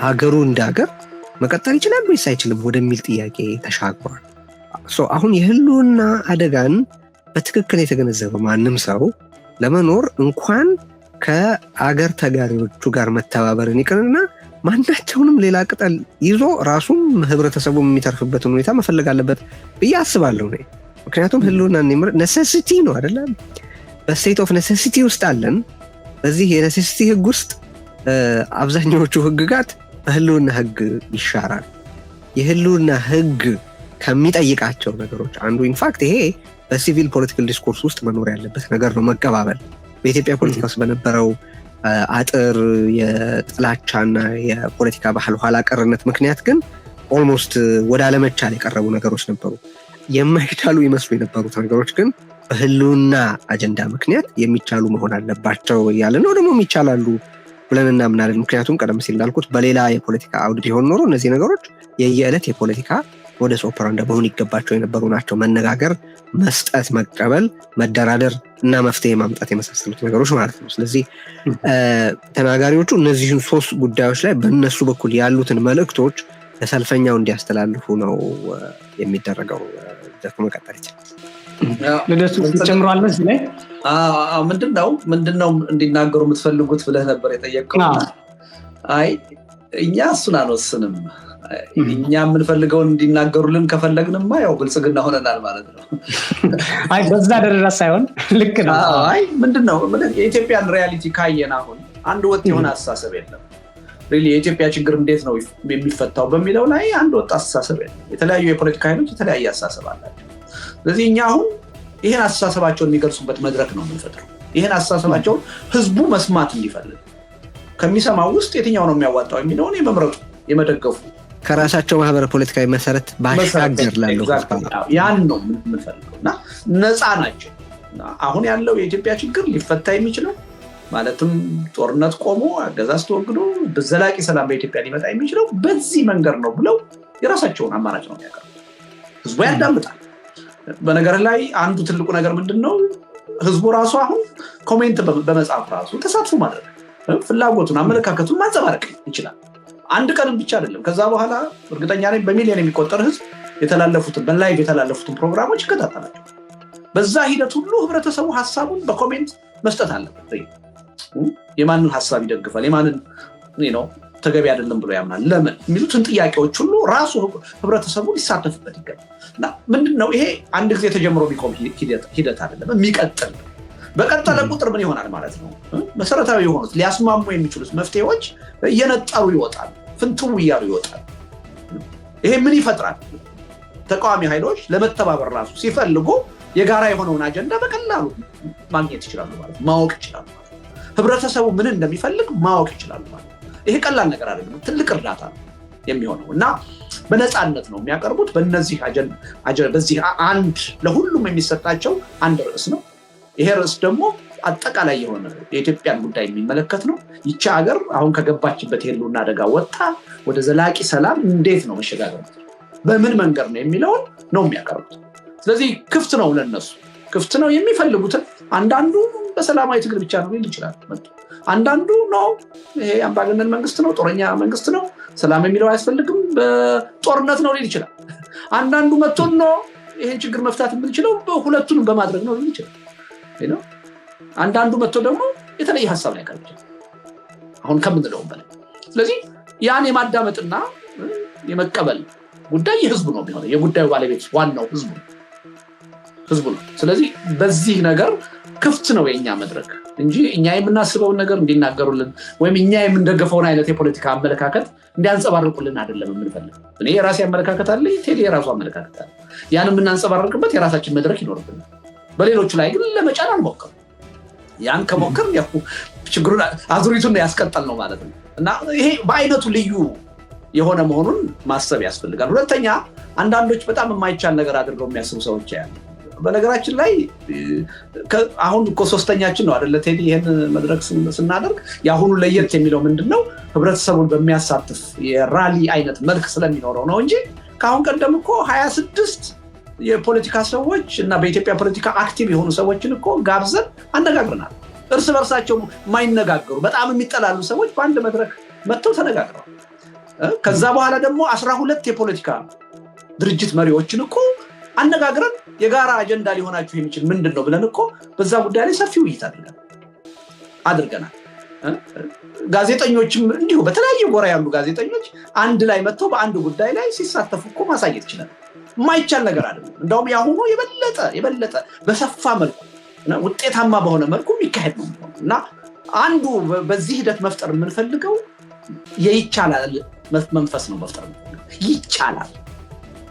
ሀገሩ እንደ ሀገር መቀጠል ይችላል ወይስ አይችልም ወደሚል ጥያቄ ተሻግሯል። አሁን የህልውና አደጋን በትክክል የተገነዘበ ማንም ሰው ለመኖር እንኳን ከአገር ተጋሪዎቹ ጋር መተባበርን ይቅርና ማናቸውንም ሌላ ቅጠል ይዞ ራሱም ህብረተሰቡ የሚተርፍበትን ሁኔታ መፈለግ አለበት ብዬ አስባለሁ። ምክንያቱም ህልውና ኔሴሲቲ ነው አይደለም? በስቴት ኦፍ ኔሴሲቲ ውስጥ አለን። በዚህ የኔሴሲቲ ህግ ውስጥ አብዛኛዎቹ ህግጋት በህልውና ህግ ይሻራል። የህልውና ህግ ከሚጠይቃቸው ነገሮች አንዱ ኢንፋክት ይሄ በሲቪል ፖለቲካል ዲስኮርስ ውስጥ መኖር ያለበት ነገር ነው። መቀባበል በኢትዮጵያ ፖለቲካ ውስጥ በነበረው አጥር የጥላቻና የፖለቲካ ባህል ኋላ ቀርነት ምክንያት ግን ኦልሞስት ወደ አለመቻል የቀረቡ ነገሮች ነበሩ። የማይቻሉ ይመስሉ የነበሩት ነገሮች ግን በህልውና አጀንዳ ምክንያት የሚቻሉ መሆን አለባቸው እያለ ነው። ደግሞ ይቻላሉ ብለን እናምናለን። ምክንያቱም ቀደም ሲል እንዳልኩት በሌላ የፖለቲካ አውድ ቢሆን ኖሮ እነዚህ ነገሮች የየዕለት የፖለቲካ ሞደስ ኦፐራንዲ መሆን ይገባቸው የነበሩ ናቸው። መነጋገር፣ መስጠት፣ መቀበል፣ መደራደር እና መፍትሄ ማምጣት የመሳሰሉት ነገሮች ማለት ነው። ስለዚህ ተናጋሪዎቹ እነዚህን ሶስት ጉዳዮች ላይ በእነሱ በኩል ያሉትን መልእክቶች ለሰልፈኛው እንዲያስተላልፉ ነው የሚደረገው። ደግሞ መቀጠል ይችላል። ለደሱ ጨምሯል መስለኝ። ምንድነው እንዲናገሩ የምትፈልጉት ብለህ ነበር የጠየቀው። አይ እኛ እሱን አንወስንም። እኛ የምንፈልገውን እንዲናገሩልን ከፈለግንማ ያው ብልጽግና ሆነናል ማለት ነው። አይ በዛ ደረጃ ሳይሆን ልክ ነው። አይ ምንድነው የኢትዮጵያን ሪያሊቲ ካየን አሁን አንድ ወጥ የሆነ አስተሳሰብ የለም። ሪሊ የኢትዮጵያ ችግር እንዴት ነው የሚፈታው በሚለው ላይ አንድ ወጥ አስተሳሰብ የለም። የተለያዩ የፖለቲካ ኃይሎች የተለያየ አስተሳሰብ አላቸው። ስለዚህ እኛ አሁን ይሄን አስተሳሰባቸውን የሚገልጹበት መድረክ ነው የምንፈጥረው። ይሄን አስተሳሰባቸውን ህዝቡ መስማት እንዲፈልግ ከሚሰማው ውስጥ የትኛው ነው የሚያዋጣው የሚለውን የመምረጡ የመደገፉ ከራሳቸው ማህበረ ፖለቲካዊ መሰረት ባሻገር ላለው ያን ነው የምንፈልገው እና ነፃ ናቸው። አሁን ያለው የኢትዮጵያ ችግር ሊፈታ የሚችለው ማለትም ጦርነት ቆሞ አገዛዝ ተወግዶ በዘላቂ ሰላም በኢትዮጵያ ሊመጣ የሚችለው በዚህ መንገድ ነው ብለው የራሳቸውን አማራጭ ነው የሚያቀርቡት። ህዝቡ ያዳምጣል። በነገር ላይ አንዱ ትልቁ ነገር ምንድነው ህዝቡ ራሱ አሁን ኮሜንት በመጻፍ ራሱ ተሳትፎ ማድረግ ፍላጎቱን አመለካከቱን ማንጸባረቅ ይችላል። አንድ ቀንም ብቻ አይደለም። ከዛ በኋላ እርግጠኛ ነኝ በሚሊዮን የሚቆጠር ህዝብ የተላለፉትን በላይቭ የተላለፉትን ፕሮግራሞች ይከታተላል። በዛ ሂደት ሁሉ ህብረተሰቡ ሐሳቡን በኮሜንት መስጠት አለበት። የማንን ሐሳብ ይደግፋል፣ የማንን ተገቢ አይደለም ብሎ ያምናል፣ ለምን የሚሉትን ጥያቄዎች ሁሉ ራሱ ህብረተሰቡ ሊሳተፍበት ይገባል። እና ምንድነው ይሄ አንድ ጊዜ ተጀምሮ የሚቆም ሂደት አይደለም፣ የሚቀጥል። በቀጠለ ቁጥር ምን ይሆናል ማለት ነው? መሰረታዊ የሆኑት ሊያስማሙ የሚችሉት መፍትሄዎች እየነጠሩ ይወጣል፣ ፍንትው እያሉ ይወጣል። ይሄ ምን ይፈጥራል? ተቃዋሚ ኃይሎች ለመተባበር ራሱ ሲፈልጉ የጋራ የሆነውን አጀንዳ በቀላሉ ማግኘት ይችላሉ ማለት ማወቅ ይችላሉ ማለት ህብረተሰቡ ምን እንደሚፈልግ ማወቅ ይችላሉ ማለት ይሄ ቀላል ነገር አይደለም፣ ትልቅ እርዳታ ነው የሚሆነው እና በነፃነት ነው የሚያቀርቡት። በዚህ አንድ ለሁሉም የሚሰጣቸው አንድ ርዕስ ነው። ይሄ ርዕስ ደግሞ አጠቃላይ የሆነ የኢትዮጵያን ጉዳይ የሚመለከት ነው። ይቺ ሀገር አሁን ከገባችበት የህልውና አደጋ ወጣ ወደ ዘላቂ ሰላም እንዴት ነው መሸጋገር በምን መንገድ ነው የሚለውን ነው የሚያቀርቡት። ስለዚህ ክፍት ነው ለነሱ፣ ክፍት ነው የሚፈልጉትን። አንዳንዱ በሰላማዊ ትግል ብቻ ነው ሊል ይችላል። አንዳንዱ ነው ይሄ አምባገነን መንግስት ነው፣ ጦረኛ መንግስት ነው፣ ሰላም የሚለው አያስፈልግም፣ በጦርነት ነው ሊል ይችላል። አንዳንዱ መጥቶ ነው ይሄን ችግር መፍታት የምንችለው ሁለቱንም በማድረግ ነው ሊል ይችላል። አንዳንዱ መጥቶ ደግሞ የተለየ ሐሳብ ላይ ያቀርብ ይችላል አሁን ከምንለው በላይ። ስለዚህ ያን የማዳመጥና የመቀበል ጉዳይ የህዝቡ ነው የሚሆነው። የጉዳዩ ባለቤት ዋናው ህዝቡ ነው። ስለዚህ በዚህ ነገር ክፍት ነው የኛ መድረክ እንጂ እኛ የምናስበውን ነገር እንዲናገሩልን ወይም እኛ የምንደገፈውን አይነት የፖለቲካ አመለካከት እንዲያንጸባርቁልን አይደለም የምንፈልገው። እኔ የራሴ አመለካከት አለ፣ ቴዲ የራሱ አመለካከት አለ። ያን የምናንጸባርቅበት የራሳችን መድረክ ይኖርብናል። በሌሎቹ ላይ ግን ለመጫን አንሞክር። ያን ከሞክር ያው ችግሩን አዙሪቱን ያስቀጠል ነው ማለት ነው እና ይሄ በአይነቱ ልዩ የሆነ መሆኑን ማሰብ ያስፈልጋል። ሁለተኛ አንዳንዶች በጣም የማይቻል ነገር አድርገው የሚያስቡ ሰዎች ያሉ። በነገራችን ላይ አሁን እኮ ሶስተኛችን ነው አይደለ ቴዲ ይሄን መድረክ ስናደርግ። የአሁኑ ለየት የሚለው ምንድነው ህብረተሰቡን በሚያሳትፍ የራሊ አይነት መልክ ስለሚኖረው ነው እንጂ ከአሁን ቀደም እኮ 26 የፖለቲካ ሰዎች እና በኢትዮጵያ ፖለቲካ አክቲቭ የሆኑ ሰዎችን እኮ ጋብዘን አነጋግረናል። እርስ በርሳቸው የማይነጋገሩ በጣም የሚጠላሉ ሰዎች በአንድ መድረክ መጥተው ተነጋግረዋል። ከዛ በኋላ ደግሞ 12 የፖለቲካ ድርጅት መሪዎችን እኮ አነጋግረን የጋራ አጀንዳ ሊሆናችሁ የሚችል ምንድነው ብለን እኮ በዛ ጉዳይ ላይ ሰፊ ውይይት አድርገናል። ጋዜጠኞችም እንዲሁ በተለያየ ጎራ ያሉ ጋዜጠኞች አንድ ላይ መጥተው በአንድ ጉዳይ ላይ ሲሳተፉ እኮ ማሳየት ይችላል። የማይቻል ነገር አይደለም። እንደውም ያሁኑ የበለጠ በሰፋ መልኩ ውጤታማ በሆነ መልኩ የሚካሄድ ነው እና አንዱ በዚህ ሂደት መፍጠር የምንፈልገው የይቻላል መንፈስ ነው። መፍጠር ይቻላል።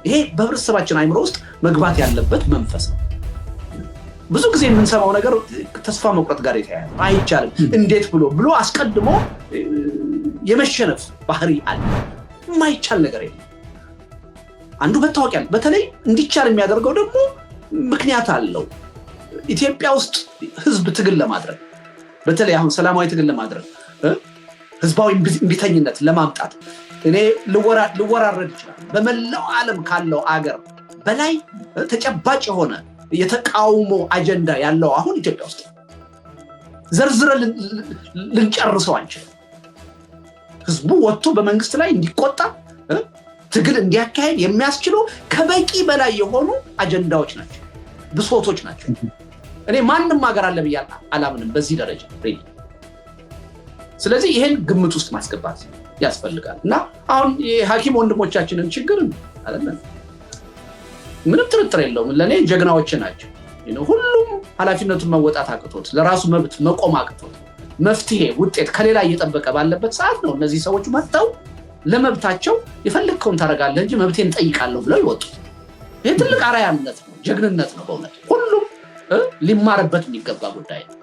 ይሄ በህብረተሰባችን አይምሮ ውስጥ መግባት ያለበት መንፈስ ነው። ብዙ ጊዜ የምንሰማው ነገር ተስፋ መቁረጥ ጋር የተያያዘ አይቻልም እንዴት ብሎ አስቀድሞ የመሸነፍ ባህሪ አለ። የማይቻል ነገር የለም። አንዱ መታወቂያ በተለይ እንዲቻል የሚያደርገው ደግሞ ምክንያት አለው። ኢትዮጵያ ውስጥ ህዝብ ትግል ለማድረግ በተለይ አሁን ሰላማዊ ትግል ለማድረግ ህዝባዊ እምቢተኝነት ለማምጣት እኔ ልወራረድ ይችላል። በመላው ዓለም ካለው አገር በላይ ተጨባጭ የሆነ የተቃውሞ አጀንዳ ያለው አሁን ኢትዮጵያ ውስጥ ዘርዝረን ልንጨርሰው አንችልም። ህዝቡ ወጥቶ በመንግስት ላይ እንዲቆጣ ትግል እንዲያካሄድ የሚያስችሉ ከበቂ በላይ የሆኑ አጀንዳዎች ናቸው፣ ብሶቶች ናቸው። እኔ ማንንም ሀገር አለ ብዬ አላምንም በዚህ ደረጃ። ስለዚህ ይሄን ግምት ውስጥ ማስገባት ያስፈልጋል። እና አሁን የሐኪም ወንድሞቻችንን ችግር አይደለም ምንም ጥርጥር የለውም ለኔ ጀግናዎች ናቸው። ሁሉም ኃላፊነቱን መወጣት አቅቶት ለራሱ መብት መቆም አቅቶት መፍትሄ ውጤት ከሌላ እየጠበቀ ባለበት ሰዓት ነው እነዚህ ሰዎች መጥተው ለመብታቸው የፈለግከውን ታደርጋለህ እንጂ መብቴን ጠይቃለሁ ብለው ይወጡ። ይሄ ትልቅ አርአያነት ነው፣ ጀግንነት ነው። በእውነት ሁሉም ሊማርበት የሚገባ ጉዳይ ነው።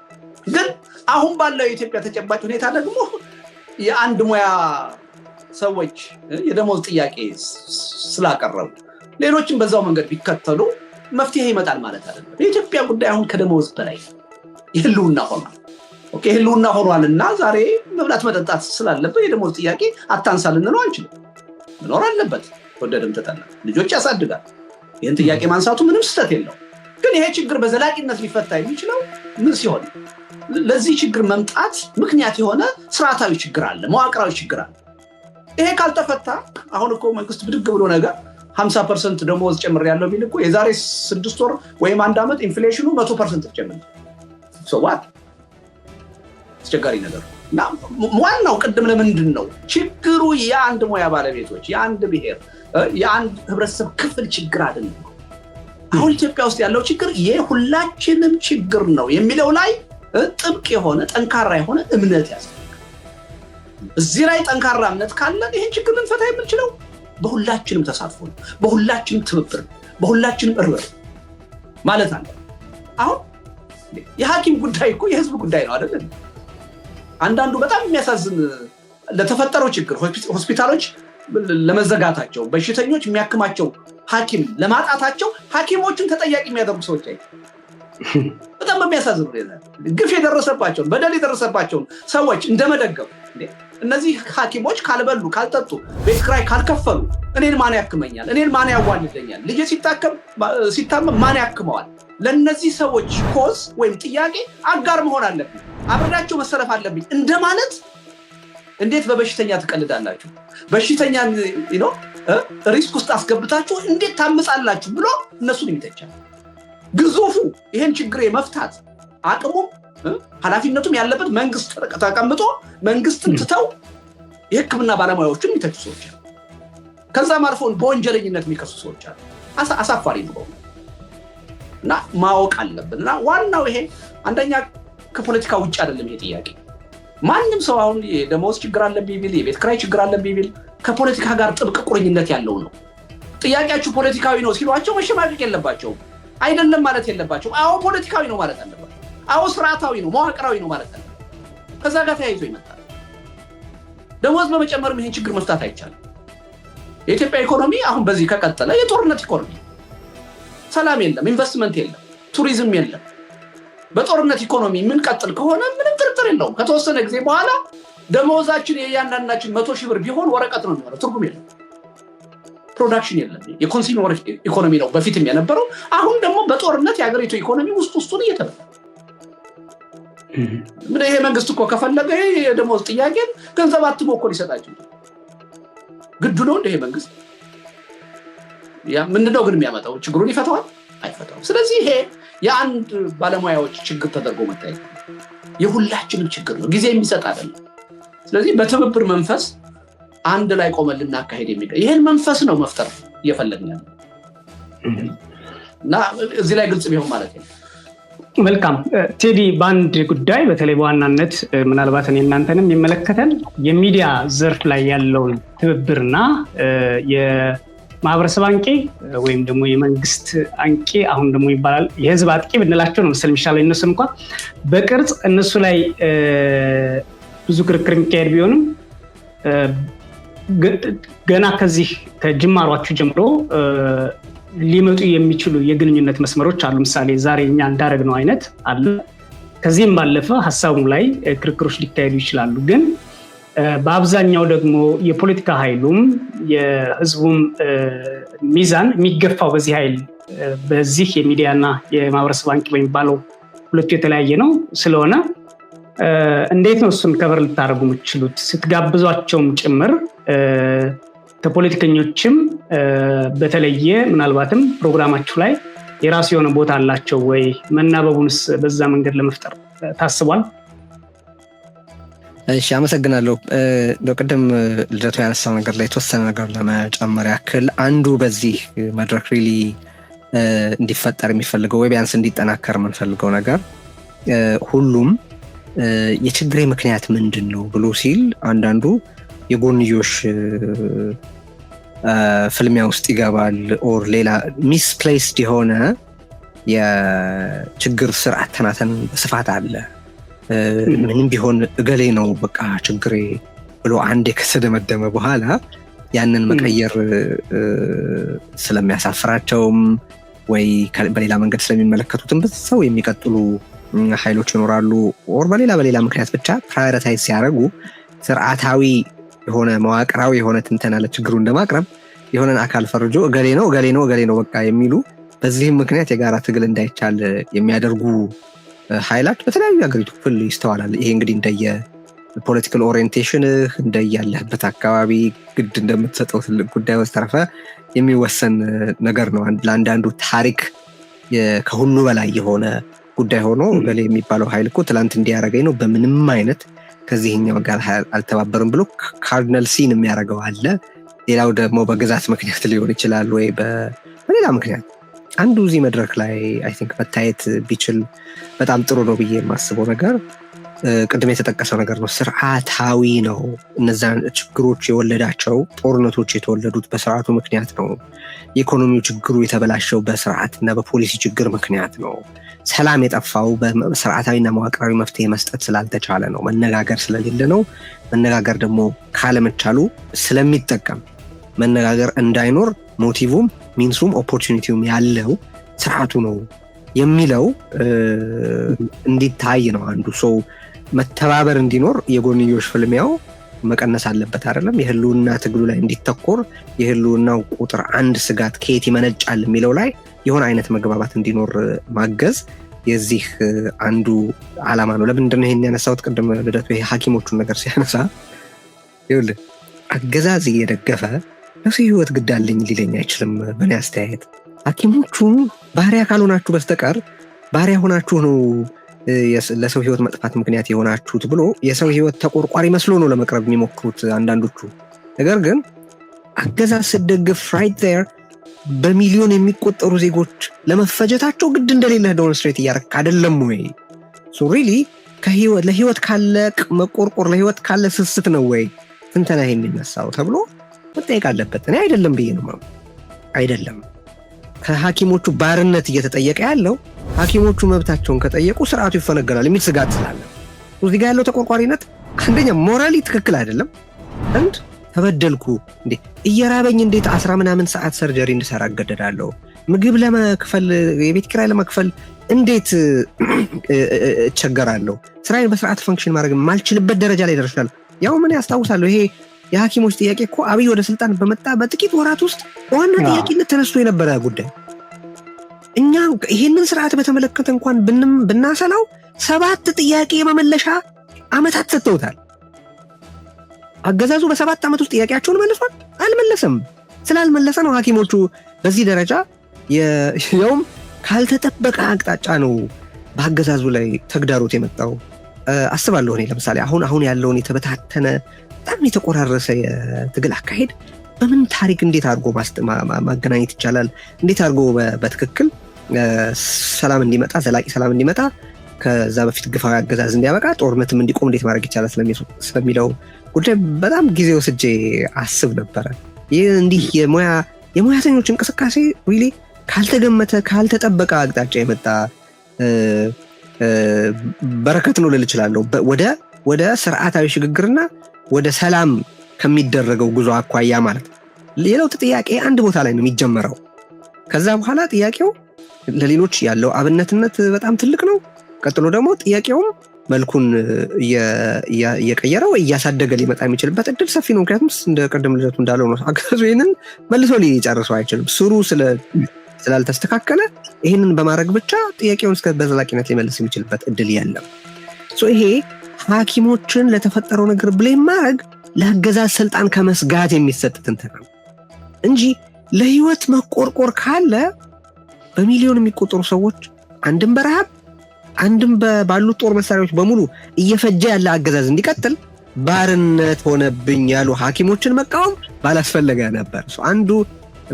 ግን አሁን ባለው የኢትዮጵያ ተጨባጭ ሁኔታ ደግሞ የአንድ ሙያ ሰዎች የደሞዝ ጥያቄ ስላቀረቡ ሌሎችም በዛው መንገድ ቢከተሉ መፍትሄ ይመጣል ማለት አይደለም። የኢትዮጵያ ጉዳይ አሁን ከደሞዝ በላይ የህልውና ሆኗል። ኦኬ ህልውና ሆኗልና ዛሬ መብላት መጠጣት ስላለበት የደሞዝ ጥያቄ አታንሳ ልንለው አንችልም። መኖር አለበት ወደድም ተጠላ፣ ልጆች ያሳድጋል። ይህን ጥያቄ ማንሳቱ ምንም ስህተት የለው። ግን ይሄ ችግር በዘላቂነት ሊፈታ የሚችለው ምን ሲሆን ለዚህ ችግር መምጣት ምክንያት የሆነ ስርዓታዊ ችግር አለ፣ መዋቅራዊ ችግር አለ። ይሄ ካልተፈታ አሁን እኮ መንግስት ብድግ ብሎ ነገር 50% ደሞዝ ጨምር ያለው ቢል እኮ የዛሬ 6 ወር ወይም 1 ዓመት ኢንፍሌሽኑ 100% ጨምር ሰዋት አስቸጋሪ ነገር እና ዋናው ቅድም ለምንድን ነው ችግሩ የአንድ ሙያ ባለቤቶች የአንድ ብሔር የአንድ ህብረተሰብ ክፍል ችግር አይደለም። አሁን ኢትዮጵያ ውስጥ ያለው ችግር የሁላችንም ችግር ነው የሚለው ላይ ጥብቅ የሆነ ጠንካራ የሆነ እምነት ያስፈልጋል። እዚህ ላይ ጠንካራ እምነት ካለን ይሄን ችግር ልንፈታ የምንችለው በሁላችንም ተሳትፎ ነው፣ በሁላችንም ትብብር፣ በሁላችንም እርብር ማለት አለ። አሁን የሐኪም ጉዳይ እኮ የህዝብ ጉዳይ ነው አይደል? አንዳንዱ በጣም የሚያሳዝን ለተፈጠረው ችግር ሆስፒታሎች ለመዘጋታቸው በሽተኞች የሚያክማቸው ሐኪም ለማጣታቸው ሐኪሞችን ተጠያቂ የሚያደርጉ ሰዎች አይ በጣም በሚያሳዝን ሁኔታ ግፍ የደረሰባቸውን በደል የደረሰባቸውን ሰዎች እንደመደገፍ እነዚህ ሐኪሞች ካልበሉ ካልጠጡ ቤት ኪራይ ካልከፈሉ እኔን ማን ያክመኛል? እኔን ማን ያዋልደኛል? ልጄ ሲታመም ማን ያክመዋል? ለነዚህ ሰዎች ኮዝ ወይም ጥያቄ አጋር መሆን አለብኝ፣ አብሬያቸው መሰለፍ አለብኝ እንደማለት። እንዴት በበሽተኛ ትቀልዳላችሁ? በሽተኛን ሪስክ ውስጥ አስገብታችሁ እንዴት ታምጻላችሁ ብሎ እነሱን ይተቻል። ግዙፉ ይሄን ችግር የመፍታት አቅሙ ኃላፊነቱም ያለበት መንግስት ተቀምጦ መንግስትን ትተው የሕክምና ባለሙያዎችን የሚተቹ ሰዎች አሉ። ከዛም አልፎን በወንጀለኝነት የሚከሱ ሰዎች አሉ። አሳፋሪ ነው እና ማወቅ አለብን። እና ዋናው ይሄ አንደኛ ከፖለቲካ ውጭ አይደለም ይሄ ጥያቄ። ማንም ሰው አሁን የደሞዝ ችግር አለብኝ ቢል የቤት ኪራይ ችግር አለብኝ ቢል ከፖለቲካ ጋር ጥብቅ ቁርኝነት ያለው ነው። ጥያቄያችሁ ፖለቲካዊ ነው ሲሏቸው መሸማቀቅ የለባቸውም፣ አይደለም ማለት የለባቸውም። አዎ ፖለቲካዊ ነው ማለት አለባቸው። አዎ ስርዓታዊ ነው መዋቅራዊ ነው ማለት አለ። ከዛ ጋር ተያይዞ ይመጣል። ደሞዝ በመጨመርም ይሄን ችግር መፍታት አይቻልም። የኢትዮጵያ ኢኮኖሚ አሁን በዚህ ከቀጠለ የጦርነት ኢኮኖሚ፣ ሰላም የለም፣ ኢንቨስትመንት የለም፣ ቱሪዝም የለም። በጦርነት ኢኮኖሚ የምንቀጥል ከሆነ ምንም ጥርጥር የለውም ከተወሰነ ጊዜ በኋላ ደሞዛችን የእያንዳንዳችን 100,000 ብር ቢሆን ወረቀት ነው የሚሆነው፣ ትርጉም የለም። ፕሮዳክሽን የለም። የኮንሱመር ኢኮኖሚ ነው በፊትም የነበረው። አሁን ደግሞ በጦርነት የሀገሪቱ ኢኮኖሚ ውስጡን እየተበላ ምን ይሄ መንግስት እኮ ከፈለገ የደሞዝ ጥያቄን ገንዘብ አትሞ እኮ ሊሰጣቸው ግዱ ነው እንደ ይሄ መንግስት። ምንድነው ግን የሚያመጣው? ችግሩን ይፈታዋል? አይፈታውም። ስለዚህ ይሄ የአንድ ባለሙያዎች ችግር ተደርጎ መታየት የሁላችንም ችግር ነው፣ ጊዜ የሚሰጥ አይደለም። ስለዚህ በትብብር መንፈስ አንድ ላይ ቆመን ልናካሄድ የሚገባ ይሄን መንፈስ ነው መፍጠር እየፈለግን ያለው እና እዚህ ላይ ግልጽ ቢሆን ማለት ነው። መልካም ቴዲ፣ በአንድ ጉዳይ በተለይ በዋናነት ምናልባት እናንተንም የሚመለከተን የሚዲያ ዘርፍ ላይ ያለውን ትብብርና የማህበረሰብ አንቂ ወይም ደግሞ የመንግስት አንቂ አሁን ደግሞ ይባላል የህዝብ አጥቂ ብንላቸው ነው መሰለኝ የሚሻለው። እነሱ እንኳን በቅርጽ እነሱ ላይ ብዙ ክርክር የሚካሄድ ቢሆንም ገና ከዚህ ከጅማሯችሁ ጀምሮ ሊመጡ የሚችሉ የግንኙነት መስመሮች አሉ። ምሳሌ ዛሬ እኛ እንዳረግነው አይነት አለ። ከዚህም ባለፈ ሐሳቡ ላይ ክርክሮች ሊካሄዱ ይችላሉ። ግን በአብዛኛው ደግሞ የፖለቲካ ኃይሉም የህዝቡም ሚዛን የሚገፋው በዚህ ኃይል በዚህ የሚዲያና የማህበረሰብ አንቂ በሚባለው ሁለቱ የተለያየ ነው። ስለሆነ እንዴት ነው እሱን ከበር ልታደርጉ የምትችሉት? ስትጋብዟቸውም ጭምር ከፖለቲከኞችም በተለየ ምናልባትም ፕሮግራማችሁ ላይ የራሱ የሆነ ቦታ አላቸው ወይ? መናበቡንስ በዛ መንገድ ለመፍጠር ታስቧል? እሺ አመሰግናለሁ። ቅድም ልደቱ ያነሳው ነገር ላይ የተወሰነ ነገር ለመጨመር ያክል አንዱ በዚህ መድረክ ሪሊ እንዲፈጠር የሚፈልገው ወይ ቢያንስ እንዲጠናከር የምንፈልገው ነገር ሁሉም የችግሬ ምክንያት ምንድን ነው ብሎ ሲል አንዳንዱ የጎንዮሽ ፍልሚያ ውስጥ ይገባል። ኦር ሌላ ሚስፕሌስድ የሆነ የችግር ስርዓት ተናተን በስፋት አለ። ምንም ቢሆን እገሌ ነው በቃ ችግሬ ብሎ አንዴ ከተደመደመ በኋላ ያንን መቀየር ስለሚያሳፍራቸውም ወይ በሌላ መንገድ ስለሚመለከቱትም በዛው የሚቀጥሉ ኃይሎች ይኖራሉ። ኦር በሌላ ምክንያት ብቻ ፕራዮሪታይዝ ሲያደርጉ ስርዓታዊ የሆነ መዋቅራዊ የሆነ ትንተና ለችግሩ እንደማቅረብ የሆነን አካል ፈርጆ እገሌ ነው በቃ የሚሉ በዚህም ምክንያት የጋራ ትግል እንዳይቻል የሚያደርጉ ኃይላት በተለያዩ የሀገሪቱ ክፍል ይስተዋላል። ይሄ እንግዲህ እንደየ ፖለቲካል ኦሪየንቴሽን እንደያለህበት አካባቢ ግድ እንደምትሰጠው ትልቅ ጉዳይ ወስተረፈ የሚወሰን ነገር ነው። ለአንዳንዱ ታሪክ ከሁሉ በላይ የሆነ ጉዳይ ሆኖ እገሌ የሚባለው ኃይል እኮ ትላንት እንዲያደርገኝ ነው በምንም አይነት ከዚህኛው ጋር አልተባበርም ብሎ ካርዲናል ሲን የሚያደርገው አለ። ሌላው ደግሞ በግዛት ምክንያት ሊሆን ይችላል ወይ በሌላ ምክንያት። አንዱ እዚህ መድረክ ላይ አይ ቲንክ መታየት ቢችል በጣም ጥሩ ነው ብዬ የማስበው ነገር ቅድም የተጠቀሰው ነገር ነው። ስርዓታዊ ነው። እነዛን ችግሮች የወለዳቸው ጦርነቶች የተወለዱት በስርዓቱ ምክንያት ነው። የኢኮኖሚው ችግሩ የተበላሸው በስርዓት እና በፖሊሲ ችግር ምክንያት ነው። ሰላም የጠፋው በስርዓታዊና መዋቅራዊ መፍትሄ መስጠት ስላልተቻለ ነው። መነጋገር ስለሌለ ነው። መነጋገር ደግሞ ካለመቻሉ ስለሚጠቀም መነጋገር እንዳይኖር ሞቲቭም ሚንሱም ኦፖርቹኒቲውም ያለው ስርዓቱ ነው የሚለው እንዲታይ ነው። አንዱ ሰው መተባበር እንዲኖር የጎንዮሽ ፍልሚያው መቀነስ አለበት አይደለም። የህልውና ትግሉ ላይ እንዲተኮር የህልውናው ቁጥር አንድ ስጋት ከየት ይመነጫል የሚለው ላይ የሆነ አይነት መግባባት እንዲኖር ማገዝ የዚህ አንዱ ዓላማ ነው። ለምንድነው ይሄን ያነሳሁት? ቅድም ልደቱ ይሄ ሐኪሞቹን ነገር ሲያነሳ ይኸውልህ አገዛዝ እየደገፈ ለሰው ህይወት ግዳለኝ ሊለኝ አይችልም። በእኔ አስተያየት ሐኪሞቹ ባሪያ ካልሆናችሁ በስተቀር ባሪያ ሆናችሁ ነው ለሰው ህይወት መጥፋት ምክንያት የሆናችሁት ብሎ የሰው ህይወት ተቆርቋሪ መስሎ ነው ለመቅረብ የሚሞክሩት አንዳንዶቹ። ነገር ግን አገዛዝ ስደግፍ right there በሚሊዮን የሚቆጠሩ ዜጎች ለመፈጀታቸው ግድ እንደሌለ ዴሞንስትሬት እያደረክ አይደለም ወይ? ሶ ሪሊ ለህይወት ካለ መቆርቆር ለህይወት ካለ ስስት ነው ወይ ትንተና ይሄን የሚነሳው ተብሎ መጠየቅ አለበት። እኔ አይደለም ብዬ ነው ማለት አይደለም። ከሐኪሞቹ ባርነት እየተጠየቀ ያለው ሐኪሞቹ መብታቸውን ከጠየቁ ስርዓቱ ይፈነገላል የሚል ስጋት ስላለ እዚህ ጋር ያለው ተቆርቋሪነት አንደኛ ሞራሊ ትክክል አይደለም። አንድ ተበደልኩ እንዴ እየራበኝ እንዴት 10 ምናምን ሰዓት ሰርጀሪ እንድሰራ እገደዳለሁ? ምግብ ለመክፈል የቤት ኪራይ ለመክፈል እንዴት እቸገራለሁ? ስራዬን በስርዓት ፈንክሽን ማድረግ ማልችልበት ደረጃ ላይ ደርሻለሁ። ያው ምን ያስታውሳለሁ ይሄ የሐኪሞች ጥያቄ እኮ አብይ ወደ ስልጣን በመጣ በጥቂት ወራት ውስጥ ዋና ጥያቄነት ተነስቶ የነበረ ጉዳይ። እኛ ይሄንን ስርዓት በተመለከተ እንኳን ብናሰላው 7 ጥያቄ የመመለሻ አመታት ሰጥተውታል። አገዛዙ በ7 ዓመት ውስጥ ጥያቄያቸውን መልሷል? አልመለሰም። ስላልመለሰ ነው ሐኪሞቹ በዚህ ደረጃ ያውም ካልተጠበቀ አቅጣጫ ነው በአገዛዙ ላይ ተግዳሮት የመጣው። አስባለሁ እኔ ለምሳሌ አሁን ያለውን የተበታተነ በጣም የተቆራረሰ የትግል አካሄድ በምን ታሪክ እንዴት አድርጎ ማገናኘት ይቻላል? እንዴት አድርጎ በትክክል ሰላም እንዲመጣ ዘላቂ ሰላም እንዲመጣ ከዛ በፊት ግፋዊ አገዛዝ እንዲያበቃ ጦርነትም እንዲቆም እንዴት ማድረግ ይቻላል ስለሚለው ጉዳይ በጣም ጊዜ ወስጄ አስብ ነበረ። ይህ እንዲህ የሙያተኞች እንቅስቃሴ ሪሊ ካልተገመተ ካልተጠበቀ አቅጣጫ የመጣ በረከት ነው ልል እችላለሁ። ወደ ስርዓታዊ ሽግግርና ወደ ሰላም ከሚደረገው ጉዞ አኳያ ማለት ነው። ሌላው ጥያቄ አንድ ቦታ ላይ ነው የሚጀመረው። ከዛ በኋላ ጥያቄው ለሌሎች ያለው አብነትነት በጣም ትልቅ ነው። ቀጥሎ ደግሞ ጥያቄውም መልኩን እየቀየረው እያሳደገ ሊመጣ የሚችልበት እድል ሰፊ ነው። ምክንያቱም እንደ ቀደም ልደቱ እንዳለው ነው አገዛዙ ይህንን መልሶ ሊጨርሰው አይችልም። ስሩ ስላልተስተካከለ ይህንን በማድረግ ብቻ ጥያቄውን እስከ በዘላቂነት ሊመልስ የሚችልበት እድል የለም። ይሄ ሐኪሞችን ለተፈጠረው ነገር ብሌም ማድረግ ለአገዛዝ ስልጣን ከመስጋት የሚሰጥ ትንተና ነው። እንጂ ለህይወት መቆርቆር ካለ በሚሊዮን የሚቆጠሩ ሰዎች አንድም በረሃብ አንድም ባሉት ጦር መሳሪያዎች በሙሉ እየፈጀ ያለ አገዛዝ እንዲቀጥል ባርነት ሆነብኝ ያሉ ሐኪሞችን መቃወም ባላስፈለገ ነበር። አንዱ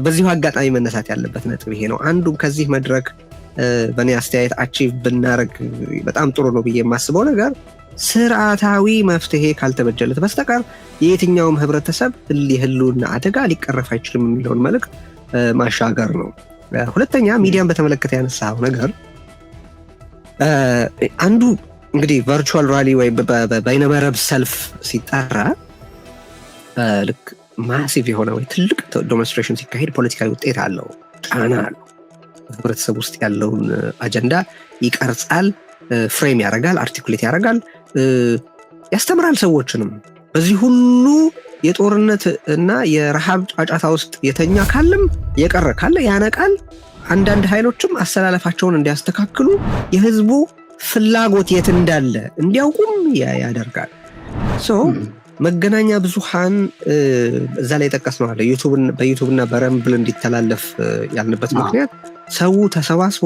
በዚሁ አጋጣሚ መነሳት ያለበት ነጥብ ይሄ ነው። አንዱ ከዚህ መድረክ በእኔ አስተያየት አቺቭ ብናረግ በጣም ጥሩ ነው ብዬ የማስበው ነገር ስርዓታዊ መፍትሄ ካልተበጀለት በስተቀር የየትኛውም ህብረተሰብ የህልውና አደጋ ሊቀረፍ አይችልም የሚለውን መልእክት ማሻገር ነው። ሁለተኛ ሚዲያን በተመለከተ ያነሳው ነገር አንዱ እንግዲህ ቨርቹዋል ራሊ ወይ በይነመረብ ሰልፍ ሲጠራ ልክ ማሲቭ የሆነ ወይ ትልቅ ዴሞንስትሬሽን ሲካሄድ ፖለቲካዊ ውጤት አለው፣ ጫና አለው። ህብረተሰብ ውስጥ ያለውን አጀንዳ ይቀርጻል፣ ፍሬም ያደርጋል፣ አርቲኩሌት ያደርጋል፣ ያስተምራል ሰዎችንም። በዚህ ሁሉ የጦርነት እና የረሃብ ጫጫታ ውስጥ የተኛ ካለም የቀረ ካለ ያነቃል። አንዳንድ ኃይሎችም አሰላለፋቸውን እንዲያስተካክሉ የህዝቡ ፍላጎት የት እንዳለ እንዲያውቁም ያደርጋል። መገናኛ ብዙሃን እዛ ላይ ጠቀስነው አለ በዩቱብና በረምብል እንዲተላለፍ ያልንበት ምክንያት ሰው ተሰባስቦ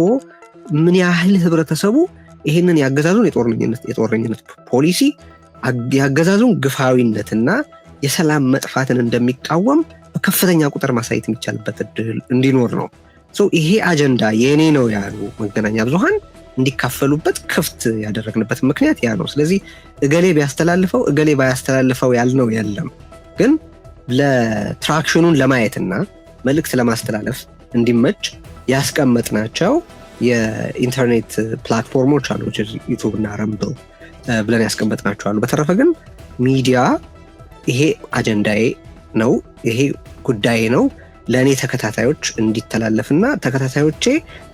ምን ያህል ህብረተሰቡ ይሄንን ያገዛዙን የጦረኝነት ፖሊሲ ያገዛዙን ግፋዊነትና የሰላም መጥፋትን እንደሚቃወም በከፍተኛ ቁጥር ማሳየት የሚቻልበት እድል እንዲኖር ነው። ይሄ አጀንዳ የኔ ነው ያሉ መገናኛ ብዙሃን እንዲካፈሉበት ክፍት ያደረግንበት ምክንያት ያ ነው። ስለዚህ እገሌ ቢያስተላልፈው እገሌ ባያስተላልፈው ያልነው የለም። ግን ለትራክሽኑን ለማየትና መልእክት ለማስተላለፍ እንዲመች ያስቀመጥናቸው የኢንተርኔት ፕላትፎርሞች አሉ፣ ዩቱብ እና ረምብል ብለን ያስቀመጥናቸው አሉ። በተረፈ ግን ሚዲያ ይሄ አጀንዳዬ ነው፣ ይሄ ጉዳይ ነው ለእኔ ተከታታዮች እንዲተላለፍና ተከታታዮቼ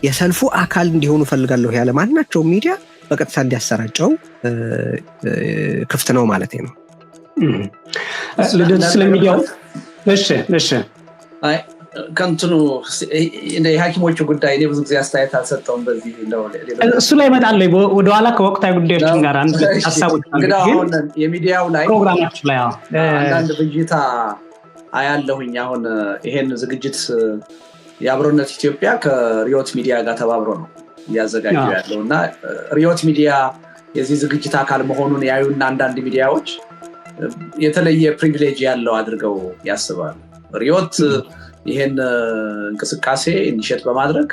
የሰልፉ አካል እንዲሆኑ ፈልጋለሁ ያለ ማናቸው ሚዲያ በቀጥታ እንዲያሰራጨው ክፍት ነው ማለት ነው። ስለሚዲያው እሺ ከንትኑ የሐኪሞቹ ጉዳይ እኔ ብዙ ጊዜ አስተያየት አልሰጠውም። በዚህ እሱ ላይ እመጣለሁ ወደኋላ ከወቅታዊ ጉዳዮችን ጋር አንድ ሀሳቦች እንግዲህ አሁን የሚዲያው ላይ ፕሮግራማችሁ ላይ አንዳንድ ብዥታ አያለሁኝ። አሁን ይሄን ዝግጅት የአብሮነት ኢትዮጵያ ከሪዮት ሚዲያ ጋር ተባብሮ ነው እያዘጋጁ ያለው እና ሪዮት ሚዲያ የዚህ ዝግጅት አካል መሆኑን ያዩና አንዳንድ ሚዲያዎች የተለየ ፕሪቪሌጅ ያለው አድርገው ያስባሉ። ሪዮት ይሄን እንቅስቃሴ ኢኒሼት በማድረግ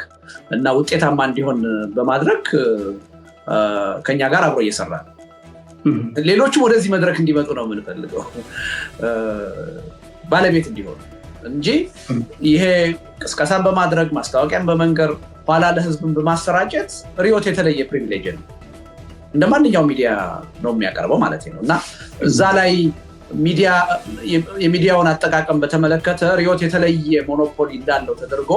እና ውጤታማ እንዲሆን በማድረግ ከኛ ጋር አብሮ እየሰራ ነው። ሌሎችም ወደዚህ መድረክ እንዲመጡ ነው የምንፈልገው፣ ባለቤት እንዲሆኑ እንጂ ይሄ ቅስቀሳን በማድረግ ማስታወቂያን በመንገር ኋላ ለህዝብን በማሰራጨት ሪዮት የተለየ ፕሪቪሌጅ ነው፣ እንደ ማንኛውም ሚዲያ ነው የሚያቀርበው ማለት ነው። እና እዛ ላይ የሚዲያውን አጠቃቀም በተመለከተ ሪዮት የተለየ ሞኖፖሊ እንዳለው ተደርጎ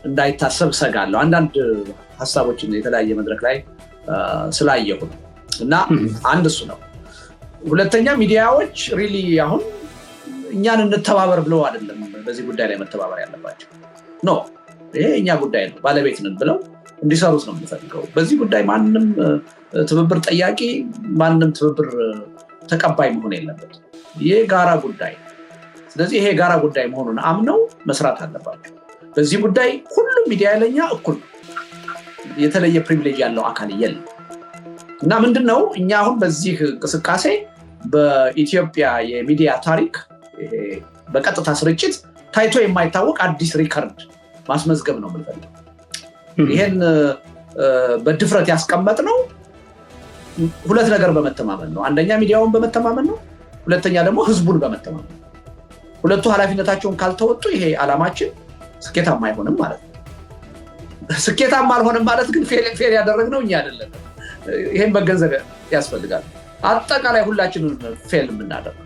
እንዳይታሰብ ሰጋለሁ። አንዳንድ ሀሳቦችን የተለያየ መድረክ ላይ ስላየሁ ነው። እና አንድ እሱ ነው። ሁለተኛ ሚዲያዎች ሪሊ አሁን እኛን እንተባበር ብለው አይደለም በዚህ ጉዳይ ላይ መተባበር ያለባቸው ኖ፣ ይሄ እኛ ጉዳይ ነው ባለቤት ነን ብለው እንዲሰሩት ነው የምንፈልገው። በዚህ ጉዳይ ማንም ትብብር ጠያቂ፣ ማንም ትብብር ተቀባይ መሆን የለበት። ይሄ ጋራ ጉዳይ፣ ስለዚህ ይሄ ጋራ ጉዳይ መሆኑን አምነው መስራት አለባቸው። በዚህ ጉዳይ ሁሉም ሚዲያ ለኛ እኩል ነው፣ የተለየ ፕሪቪሌጅ ያለው አካል የለም። እና ምንድነው እኛ አሁን በዚህ እንቅስቃሴ በኢትዮጵያ የሚዲያ ታሪክ በቀጥታ ስርጭት ታይቶ የማይታወቅ አዲስ ሪከርድ ማስመዝገብ ነው የምንፈልገው። ይሄን በድፍረት ያስቀመጥ ነው ሁለት ነገር በመተማመን ነው። አንደኛ ሚዲያውን በመተማመን ነው፣ ሁለተኛ ደግሞ ህዝቡን በመተማመን ነው። ሁለቱ ኃላፊነታቸውን ካልተወጡ ይሄ ዓላማችን ስኬታማ አይሆንም ማለት ነው። ስኬታማ አልሆንም ማለት ግን ፌል ያደረግነው እኛ አይደለም። ይሄን መገንዘብ ያስፈልጋል። አጠቃላይ ሁላችንም ፌል የምናደርገው።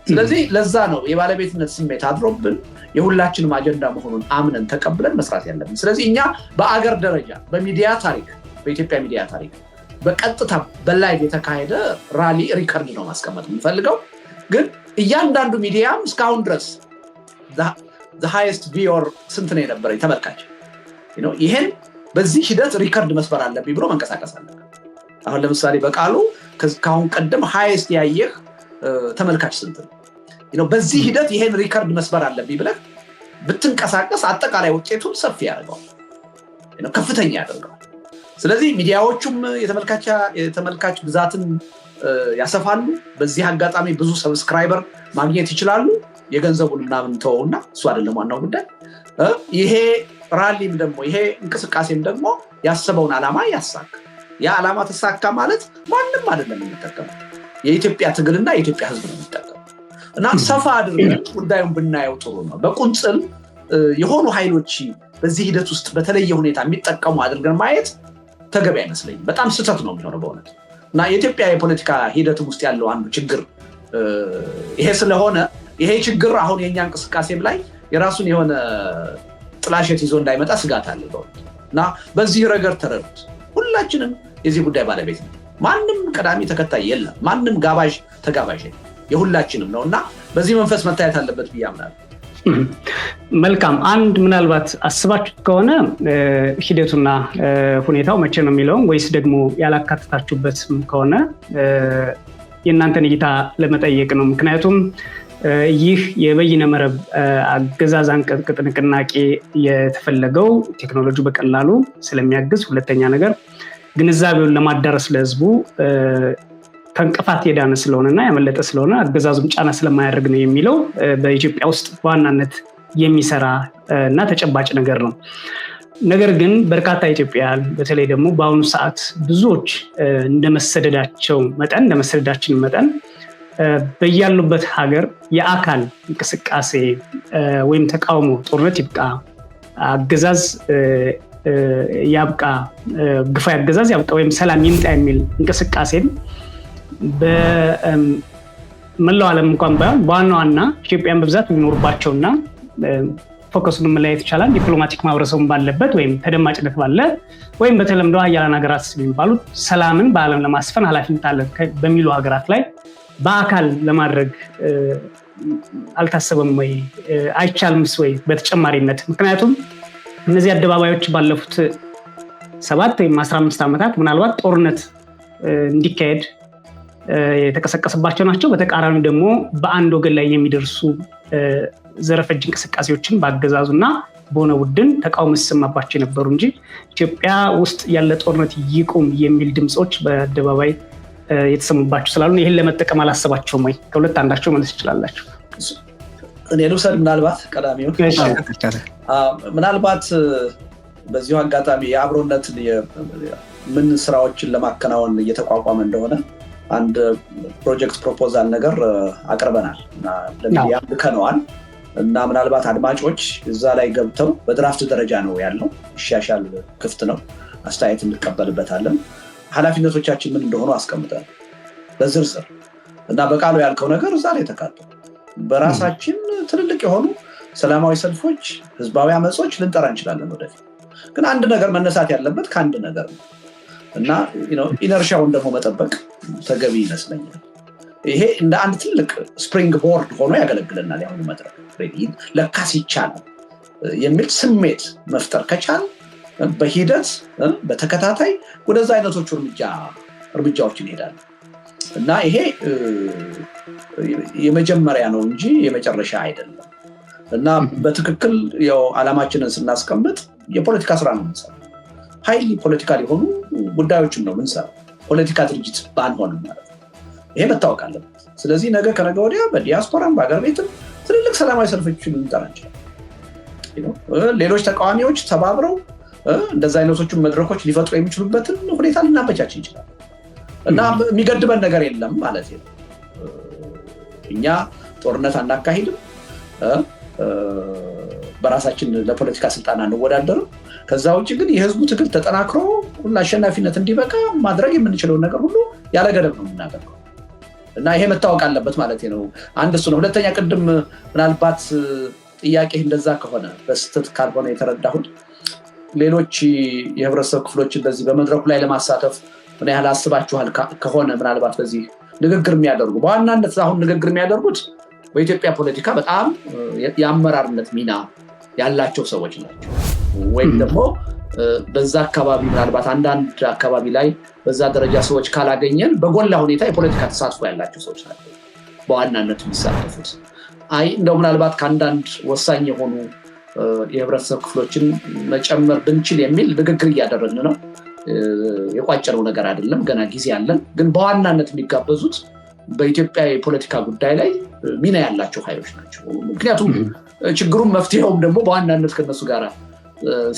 ስለዚህ ለዛ ነው የባለቤትነት ስሜት አድሮብን የሁላችንም አጀንዳ መሆኑን አምነን ተቀብለን መስራት ያለብን። ስለዚህ እኛ በአገር ደረጃ በሚዲያ ታሪክ፣ በኢትዮጵያ ሚዲያ ታሪክ በቀጥታ በላይቭ የተካሄደ ራሊ ሪከርድ ነው ማስቀመጥ የምንፈልገው። ግን እያንዳንዱ ሚዲያም እስካሁን ድረስ the highest viewer ስንት ነው የነበረ ተመልካች፣ ይሄን በዚህ ሂደት ሪከርድ መስበር አለብኝ ብሎ መንቀሳቀስ አለበት። አሁን ለምሳሌ በቃሉ ከአሁን ቀደም highest ያየህ ተመልካች ስንት ነው? በዚህ ሂደት ይሄን ሪከርድ መስበር አለብኝ ብለህ ብትንቀሳቀስ አጠቃላይ ውጤቱን ሰፊ ያደርገዋል፣ ከፍተኛ ያደርገዋል። ስለዚህ ሚዲያዎቹም የተመልካች ብዛትን ያሰፋሉ። በዚህ አጋጣሚ ብዙ ሰብስክራይበር ማግኘት ይችላሉ። የገንዘቡን ምናምን ተወውና እሱ አይደለም ዋናው ጉዳይ። ይሄ ራሊም ደግሞ ይሄ እንቅስቃሴም ደግሞ ያሰበውን ዓላማ ያሳካ። ያ ዓላማ ተሳካ ማለት ማንም አይደለም የሚጠቀመው፣ የኢትዮጵያ ትግልና የኢትዮጵያ ህዝብ ነው የሚጠቀመው። እና ሰፋ አድርገን ጉዳዩን ብናየው ጥሩ ነው። በቁንጽል የሆኑ ኃይሎች በዚህ ሂደት ውስጥ በተለየ ሁኔታ የሚጠቀሙ አድርገን ማየት ተገቢ አይመስለኝም። በጣም ስህተት ነው የሚሆነው በእውነት። እና የኢትዮጵያ የፖለቲካ ሂደት ውስጥ ያለው አንዱ ችግር ይሄ ስለሆነ ይሄ ችግር አሁን የኛ እንቅስቃሴም ላይ የራሱን የሆነ ጥላሸት ይዞ እንዳይመጣ ስጋት አለ በእውነት። እና በዚህ ረገድ ተረዱት። ሁላችንም የዚህ ጉዳይ ባለቤት ነው። ማንም ቀዳሚ ተከታይ የለም፣ ማንም ጋባዥ ተጋባዥ የሁላችንም ነው። እና በዚህ መንፈስ መታየት አለበት ብዬ አምናለሁ። መልካም። አንድ ምናልባት አስባችሁት ከሆነ ሂደቱና ሁኔታው መቼ ነው የሚለውን ወይስ ደግሞ ያላካተታችሁበት ከሆነ የእናንተን እይታ ለመጠየቅ ነው። ምክንያቱም ይህ የበይነ መረብ አገዛዝ አንቀጥቅጥ ንቅናቄ የተፈለገው ቴክኖሎጂ በቀላሉ ስለሚያግዝ፣ ሁለተኛ ነገር ግንዛቤውን ለማዳረስ ለህዝቡ ከእንቅፋት የዳነ ስለሆነና ያመለጠ ስለሆነ አገዛዙም ጫና ስለማያደርግ ነው የሚለው በኢትዮጵያ ውስጥ በዋናነት የሚሰራ እና ተጨባጭ ነገር ነው። ነገር ግን በርካታ ኢትዮጵያውያን በተለይ ደግሞ በአሁኑ ሰዓት ብዙዎች እንደመሰደዳችን መጠን በያሉበት ሀገር የአካል እንቅስቃሴ ወይም ተቃውሞ፣ ጦርነት ይብቃ፣ አገዛዝ ያብቃ፣ ግፋዊ አገዛዝ ያብቃ ወይም ሰላም ይምጣ የሚል እንቅስቃሴን በመላው ዓለም እንኳን ባይሆን በዋና ዋና ኢትዮጵያን በብዛት የሚኖርባቸውና ፎከሱን መለየት ይቻላል ዲፕሎማቲክ ማህበረሰቡን ባለበት ወይም ተደማጭነት ባለ ወይም በተለምዶ ሀያላን ሀገራት የሚባሉት ሰላምን በዓለም ለማስፈን ኃላፊነት አለ በሚሉ ሀገራት ላይ በአካል ለማድረግ አልታሰበም ወይ? አይቻልምስ ወይ? በተጨማሪነት ምክንያቱም እነዚህ አደባባዮች ባለፉት 7 ወይም 15 ዓመታት ምናልባት ጦርነት እንዲካሄድ የተቀሰቀሰባቸው ናቸው። በተቃራኒው ደግሞ በአንድ ወገን ላይ የሚደርሱ ዘረፈጅ እንቅስቃሴዎችን በአገዛዙና በሆነ ቡድን ተቃውሞ ሲሰማባቸው የነበሩ እንጂ ኢትዮጵያ ውስጥ ያለ ጦርነት ይቁም የሚል ድምፆች በአደባባይ የተሰሙባቸው ስላሉ ይህን ለመጠቀም አላሰባቸውም ወይ? ከሁለት አንዳቸው ማለት ትችላላችሁ። እኔ ልውሰድ ምናልባት ቀዳሚውን። ምናልባት በዚሁ አጋጣሚ የአብሮነትን ምን ስራዎችን ለማከናወን እየተቋቋመ እንደሆነ አንድ ፕሮጀክት ፕሮፖዛል ነገር አቅርበናል እና ለሚዲያ ልከነዋል እና ምናልባት አድማጮች እዛ ላይ ገብተው በድራፍት ደረጃ ነው ያለው፣ ይሻሻል፣ ክፍት ነው፣ አስተያየት እንቀበልበታለን። ኃላፊነቶቻችን ምን እንደሆኑ አስቀምጠን በዝርዝር እና በቃሉ ያልከው ነገር እዛ ላይ ተካቷል። በራሳችን ትልልቅ የሆኑ ሰላማዊ ሰልፎች፣ ህዝባዊ አመጾች ልንጠራ እንችላለን ወደፊት። ግን አንድ ነገር መነሳት ያለበት ከአንድ ነገር ነው እና ኢነርሻውን ደግሞ መጠበቅ ተገቢ ይመስለኛል። ይሄ እንደ አንድ ትልቅ ስፕሪንግ ቦርድ ሆኖ ያገለግለናል። ያሁኑ መድረክ ለካስ ይቻላል የሚል ስሜት መፍጠር ከቻል በሂደት በተከታታይ ወደዛ አይነቶቹ እርምጃዎችን እንሄዳለን እና ይሄ የመጀመሪያ ነው እንጂ የመጨረሻ አይደለም። እና በትክክል ያው ዓላማችንን ስናስቀምጥ የፖለቲካ ስራ ነው የምንሰራው። ሃይሊ ፖለቲካል የሆኑ ጉዳዮችን ነው የምንሰራው። ፖለቲካ ድርጅት ባንሆንም ማለት ነው። ይሄ መታወቅ አለበት። ስለዚህ ነገ ከነገ ወዲያ በዲያስፖራም በአገር ቤትም ትልልቅ ሰላማዊ ሰልፎችን ልንጠራ እንችላለን። ሌሎች ተቃዋሚዎች ተባብረው እንደዛ አይነቶቹን መድረኮች ሊፈጥሩ የሚችሉበትን ሁኔታ ልናመቻች እንችላለን እና የሚገድበን ነገር የለም ማለት ነው። እኛ ጦርነት አናካሂድም፣ በራሳችን ለፖለቲካ ስልጣን አንወዳደርም። ከዛ ውጭ ግን የህዝቡ ትግል ተጠናክሮ ለአሸናፊነት እንዲበቃ ማድረግ የምንችለውን ነገር ሁሉ ያለ ገደብ ነው የምናደርገው እና ይሄ መታወቅ አለበት ማለት ነው። አንድ እሱ ነው። ሁለተኛ ቅድም ምናልባት ጥያቄ እንደዛ ከሆነ በስተት ካልሆነ የተረዳሁት ሌሎች የህብረተሰብ ክፍሎች እንደዚህ በመድረኩ ላይ ለማሳተፍ ምን ያህል አስባችኋል ከሆነ ምናልባት በዚህ ንግግር የሚያደርጉ በዋናነት አሁን ንግግር የሚያደርጉት በኢትዮጵያ ፖለቲካ በጣም የአመራርነት ሚና ያላቸው ሰዎች ናቸው። ወይም ደግሞ በዛ አካባቢ ምናልባት አንዳንድ አካባቢ ላይ በዛ ደረጃ ሰዎች ካላገኘን በጎላ ሁኔታ የፖለቲካ ተሳትፎ ያላቸው ሰዎች ናቸው በዋናነት የሚሳተፉት። እንደው ምናልባት ከአንዳንድ ወሳኝ የሆኑ የህብረተሰብ ክፍሎችን መጨመር ብንችል የሚል ንግግር እያደረግን ነው። የቋጨረው ነገር አይደለም፣ ገና ጊዜ አለን። ግን በዋናነት የሚጋበዙት በኢትዮጵያ የፖለቲካ ጉዳይ ላይ ሚና ያላቸው ኃይሎች ናቸው። ምክንያቱም ችግሩን መፍትሄውም ደግሞ በዋናነት ከነሱ ጋር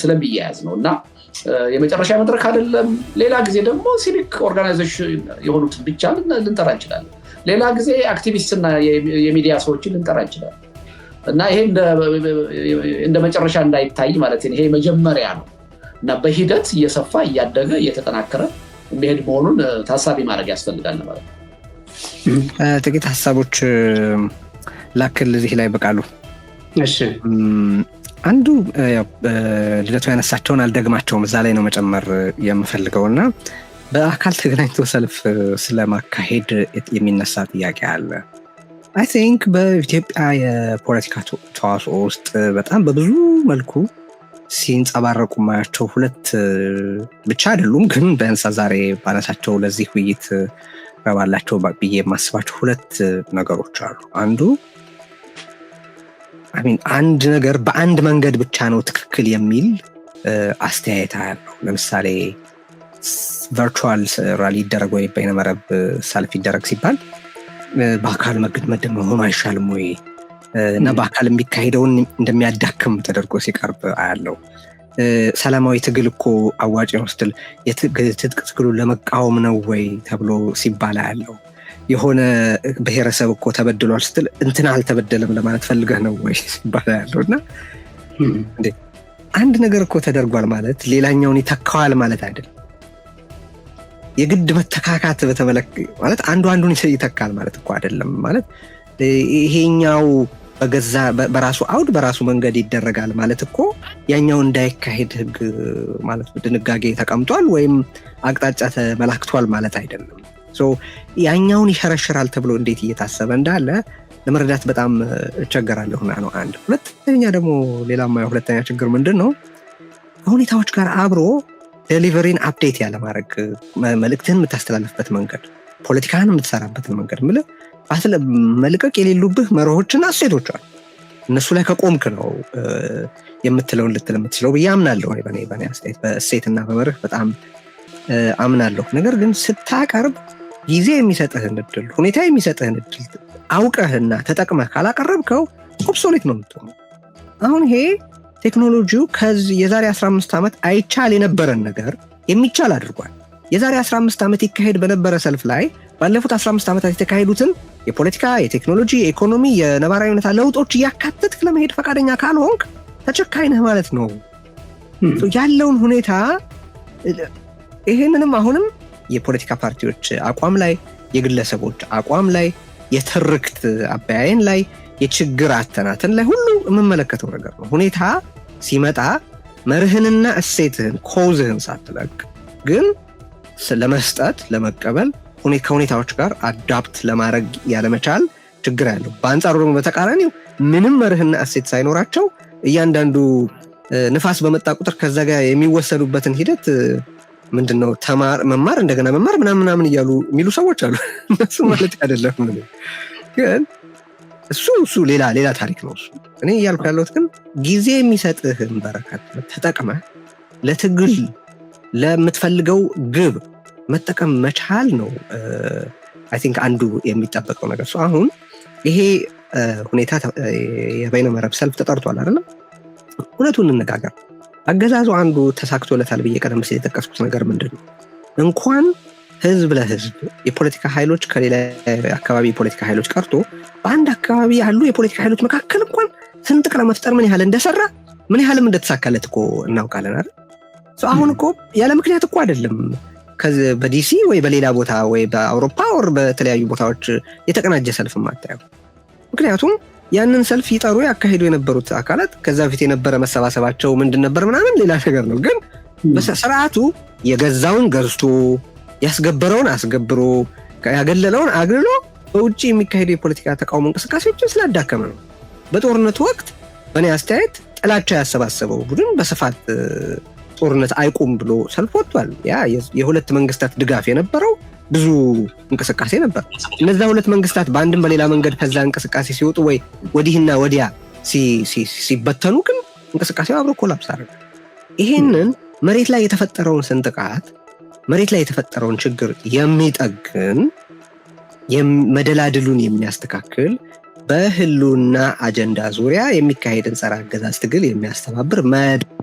ስለሚያያዝ ነው እና የመጨረሻ መድረክ አይደለም። ሌላ ጊዜ ደግሞ ሲቪክ ኦርጋናይዜሽን የሆኑትን ብቻ ልንጠራ እንችላለን። ሌላ ጊዜ አክቲቪስትና የሚዲያ ሰዎችን ልንጠራ እንችላለን እና ይሄ እንደ መጨረሻ እንዳይታይ ማለት ነው። ይሄ መጀመሪያ ነው እና በሂደት እየሰፋ እያደገ እየተጠናከረ የሚሄድ መሆኑን ታሳቢ ማድረግ ያስፈልጋል ማለት ነው። ጥቂት ሀሳቦች ላክል እዚህ ላይ በቃሉ። እሺ፣ አንዱ ልደቱ ያነሳቸውን አልደግማቸውም፣ እዛ ላይ ነው መጨመር የምፈልገውና በአካል ተገናኝቶ ሰልፍ ስለማካሄድ የሚነሳ ጥያቄ አለ። አይ ቲንክ በኢትዮጵያ የፖለቲካ ተዋጽኦ ውስጥ በጣም በብዙ መልኩ ሲንጸባረቁ ማያቸው ሁለት ብቻ አይደሉም፣ ግን ቢያንስ ዛሬ ባነሳቸው ለዚህ ውይይት ረባላቸው ብዬ የማስባቸው ሁለት ነገሮች አሉ። አንዱ አንድ ነገር በአንድ መንገድ ብቻ ነው ትክክል የሚል አስተያየት ያለው። ለምሳሌ ቨርቹዋል ራሊ ይደረግ ወይ በይነመረብ ሰልፍ ይደረግ ሲባል በአካል መገድመድ መሆኑ አይሻልም ወይ እና በአካል የሚካሄደውን እንደሚያዳክም ተደርጎ ሲቀርብ አያለው። ሰላማዊ ትግል እኮ አዋጭ ነው ስትል የትጥቅ ትግሉን ለመቃወም ነው ወይ ተብሎ ሲባል አያለው። የሆነ ብሔረሰብ እኮ ተበድሏል ስትል እንትና አልተበደለም ለማለት ፈልገህ ነው ወይ ሲባል አያለው። እና አንድ ነገር እኮ ተደርጓል ማለት ሌላኛውን ይተካዋል ማለት አይደለም። የግድ መተካካት ማለት አንዱ አንዱን ይተካል ማለት እኮ አይደለም። ማለት ይሄኛው በገዛ በራሱ አውድ በራሱ መንገድ ይደረጋል ማለት እኮ ያኛው እንዳይካሄድ ህግ ማለት ድንጋጌ ተቀምጧል ወይም አቅጣጫ ተመላክቷል ማለት አይደለም። ያኛውን ይሸረሽራል ተብሎ እንዴት እየታሰበ እንዳለ ለመረዳት በጣም እቸገራለሁና ነው አንድ። ሁለተኛ ደግሞ ሁለተኛ ችግር ምንድን ነው? ከሁኔታዎች ጋር አብሮ ዴሊቨሪን አፕዴት ያለማድረግ፣ መልእክትህን የምታስተላልፍበት መንገድ፣ ፖለቲካን የምትሰራበትን መንገድ መልቀቅ የሌሉብህ መርሆችና እሴቶች አሉ። እነሱ ላይ ከቆምክ ነው የምትለውን ልትል የምትችለው ብዬ አምናለሁ። በእኔ አስተያየት በእሴትና በመርህ በጣም አምናለሁ። ነገር ግን ስታቀርብ ጊዜ የሚሰጥህን እድል፣ ሁኔታ የሚሰጥህን እድል አውቀህና ተጠቅመህ ካላቀረብከው ኦብሶሌት ነው የምትሆነው። አሁን ይሄ ቴክኖሎጂው ከዚህ የዛሬ 15 ዓመት አይቻል የነበረን ነገር የሚቻል አድርጓል። የዛሬ 15 ዓመት ይካሄድ በነበረ ሰልፍ ላይ ባለፉት 15 ዓመታት የተካሄዱትን የፖለቲካ፣ የቴክኖሎጂ፣ የኢኮኖሚ፣ የነባራዊ ሁኔታ ለውጦች እያካተትክ ለመሄድ ፈቃደኛ ካልሆንክ ተጨካኝ ነህ ማለት ነው። ያለውን ሁኔታ ይሄንንም አሁንም የፖለቲካ ፓርቲዎች አቋም ላይ፣ የግለሰቦች አቋም ላይ፣ የትርክት አበያየን ላይ፣ የችግር አተናተን ላይ ሁሉ የምመለከተው ነገር ነው። ሁኔታ ሲመጣ መርህንና እሴትህን ኮዝህን ሳትለቅ ግን ለመስጠት ለመቀበል ከሁኔታዎች ጋር አዳፕት ለማድረግ ያለመቻል ችግር ያለው። በአንጻሩ ደግሞ በተቃራኒው ምንም መርህና እሴት ሳይኖራቸው እያንዳንዱ ንፋስ በመጣ ቁጥር ከዛ ጋር የሚወሰዱበትን ሂደት ምንድነው መማር እንደገና መማር ምናምን እያሉ የሚሉ ሰዎች አሉ። እሱ ማለት አይደለም። ግን እሱ ሌላ ታሪክ ነው። እሱ እኔ እያልኩ ያለሁት ግን ጊዜ የሚሰጥህን በረከት ተጠቅመህ ለትግል ለምትፈልገው ግብ መጠቀም መቻል ነው አይ ቲንክ አንዱ የሚጠበቀው ነገር። አሁን ይሄ ሁኔታ የበይነ መረብ ሰልፍ ተጠርቷል አይደለም? እውነቱን እንነጋገር። አገዛዙ አንዱ ተሳክቶለታል ብዬ ቀደም ሲል የጠቀስኩት ነገር ምንድን ነው? እንኳን ህዝብ ለህዝብ የፖለቲካ ኃይሎች ከሌላ አካባቢ የፖለቲካ ኃይሎች ቀርቶ በአንድ አካባቢ ያሉ የፖለቲካ ኃይሎች መካከል እንኳን ስንጥቅ ለመፍጠር ምን ያህል እንደሰራ ምን ያህልም እንደተሳካለት እኮ እናውቃለን አይደል? አሁን እኮ ያለ ምክንያት እኮ አይደለም በዲሲ ወይ በሌላ ቦታ ወይ በአውሮፓ ወር በተለያዩ ቦታዎች የተቀናጀ ሰልፍ ማታየው። ምክንያቱም ያንን ሰልፍ ይጠሩ ያካሄዱ የነበሩት አካላት ከዛ በፊት የነበረ መሰባሰባቸው ምንድን ነበር ምናምን ሌላ ነገር ነው። ግን በስርዓቱ የገዛውን ገዝቶ ያስገበረውን አስገብሮ ያገለለውን አግልሎ በውጭ የሚካሄዱ የፖለቲካ ተቃውሞ እንቅስቃሴዎችን ስላዳከመ ነው። በጦርነቱ ወቅት በእኔ አስተያየት ጥላቻ ያሰባሰበው ቡድን በስፋት ጦርነት አይቁም ብሎ ሰልፍ ወጥቷል። ያ የሁለት መንግስታት ድጋፍ የነበረው ብዙ እንቅስቃሴ ነበር። እነዛ ሁለት መንግስታት በአንድም በሌላ መንገድ ከዛ እንቅስቃሴ ሲወጡ ወይ ወዲህና ወዲያ ሲበተኑ ግን እንቅስቃሴው አብሮ ኮላፕስ አደረገ። ይሄንን መሬት ላይ የተፈጠረውን ስንጥቃት መሬት ላይ የተፈጠረውን ችግር የሚጠግን መደላድሉን የሚያስተካክል በህልውና አጀንዳ ዙሪያ የሚካሄድን ጸረ አገዛዝ ትግል የሚያስተባብር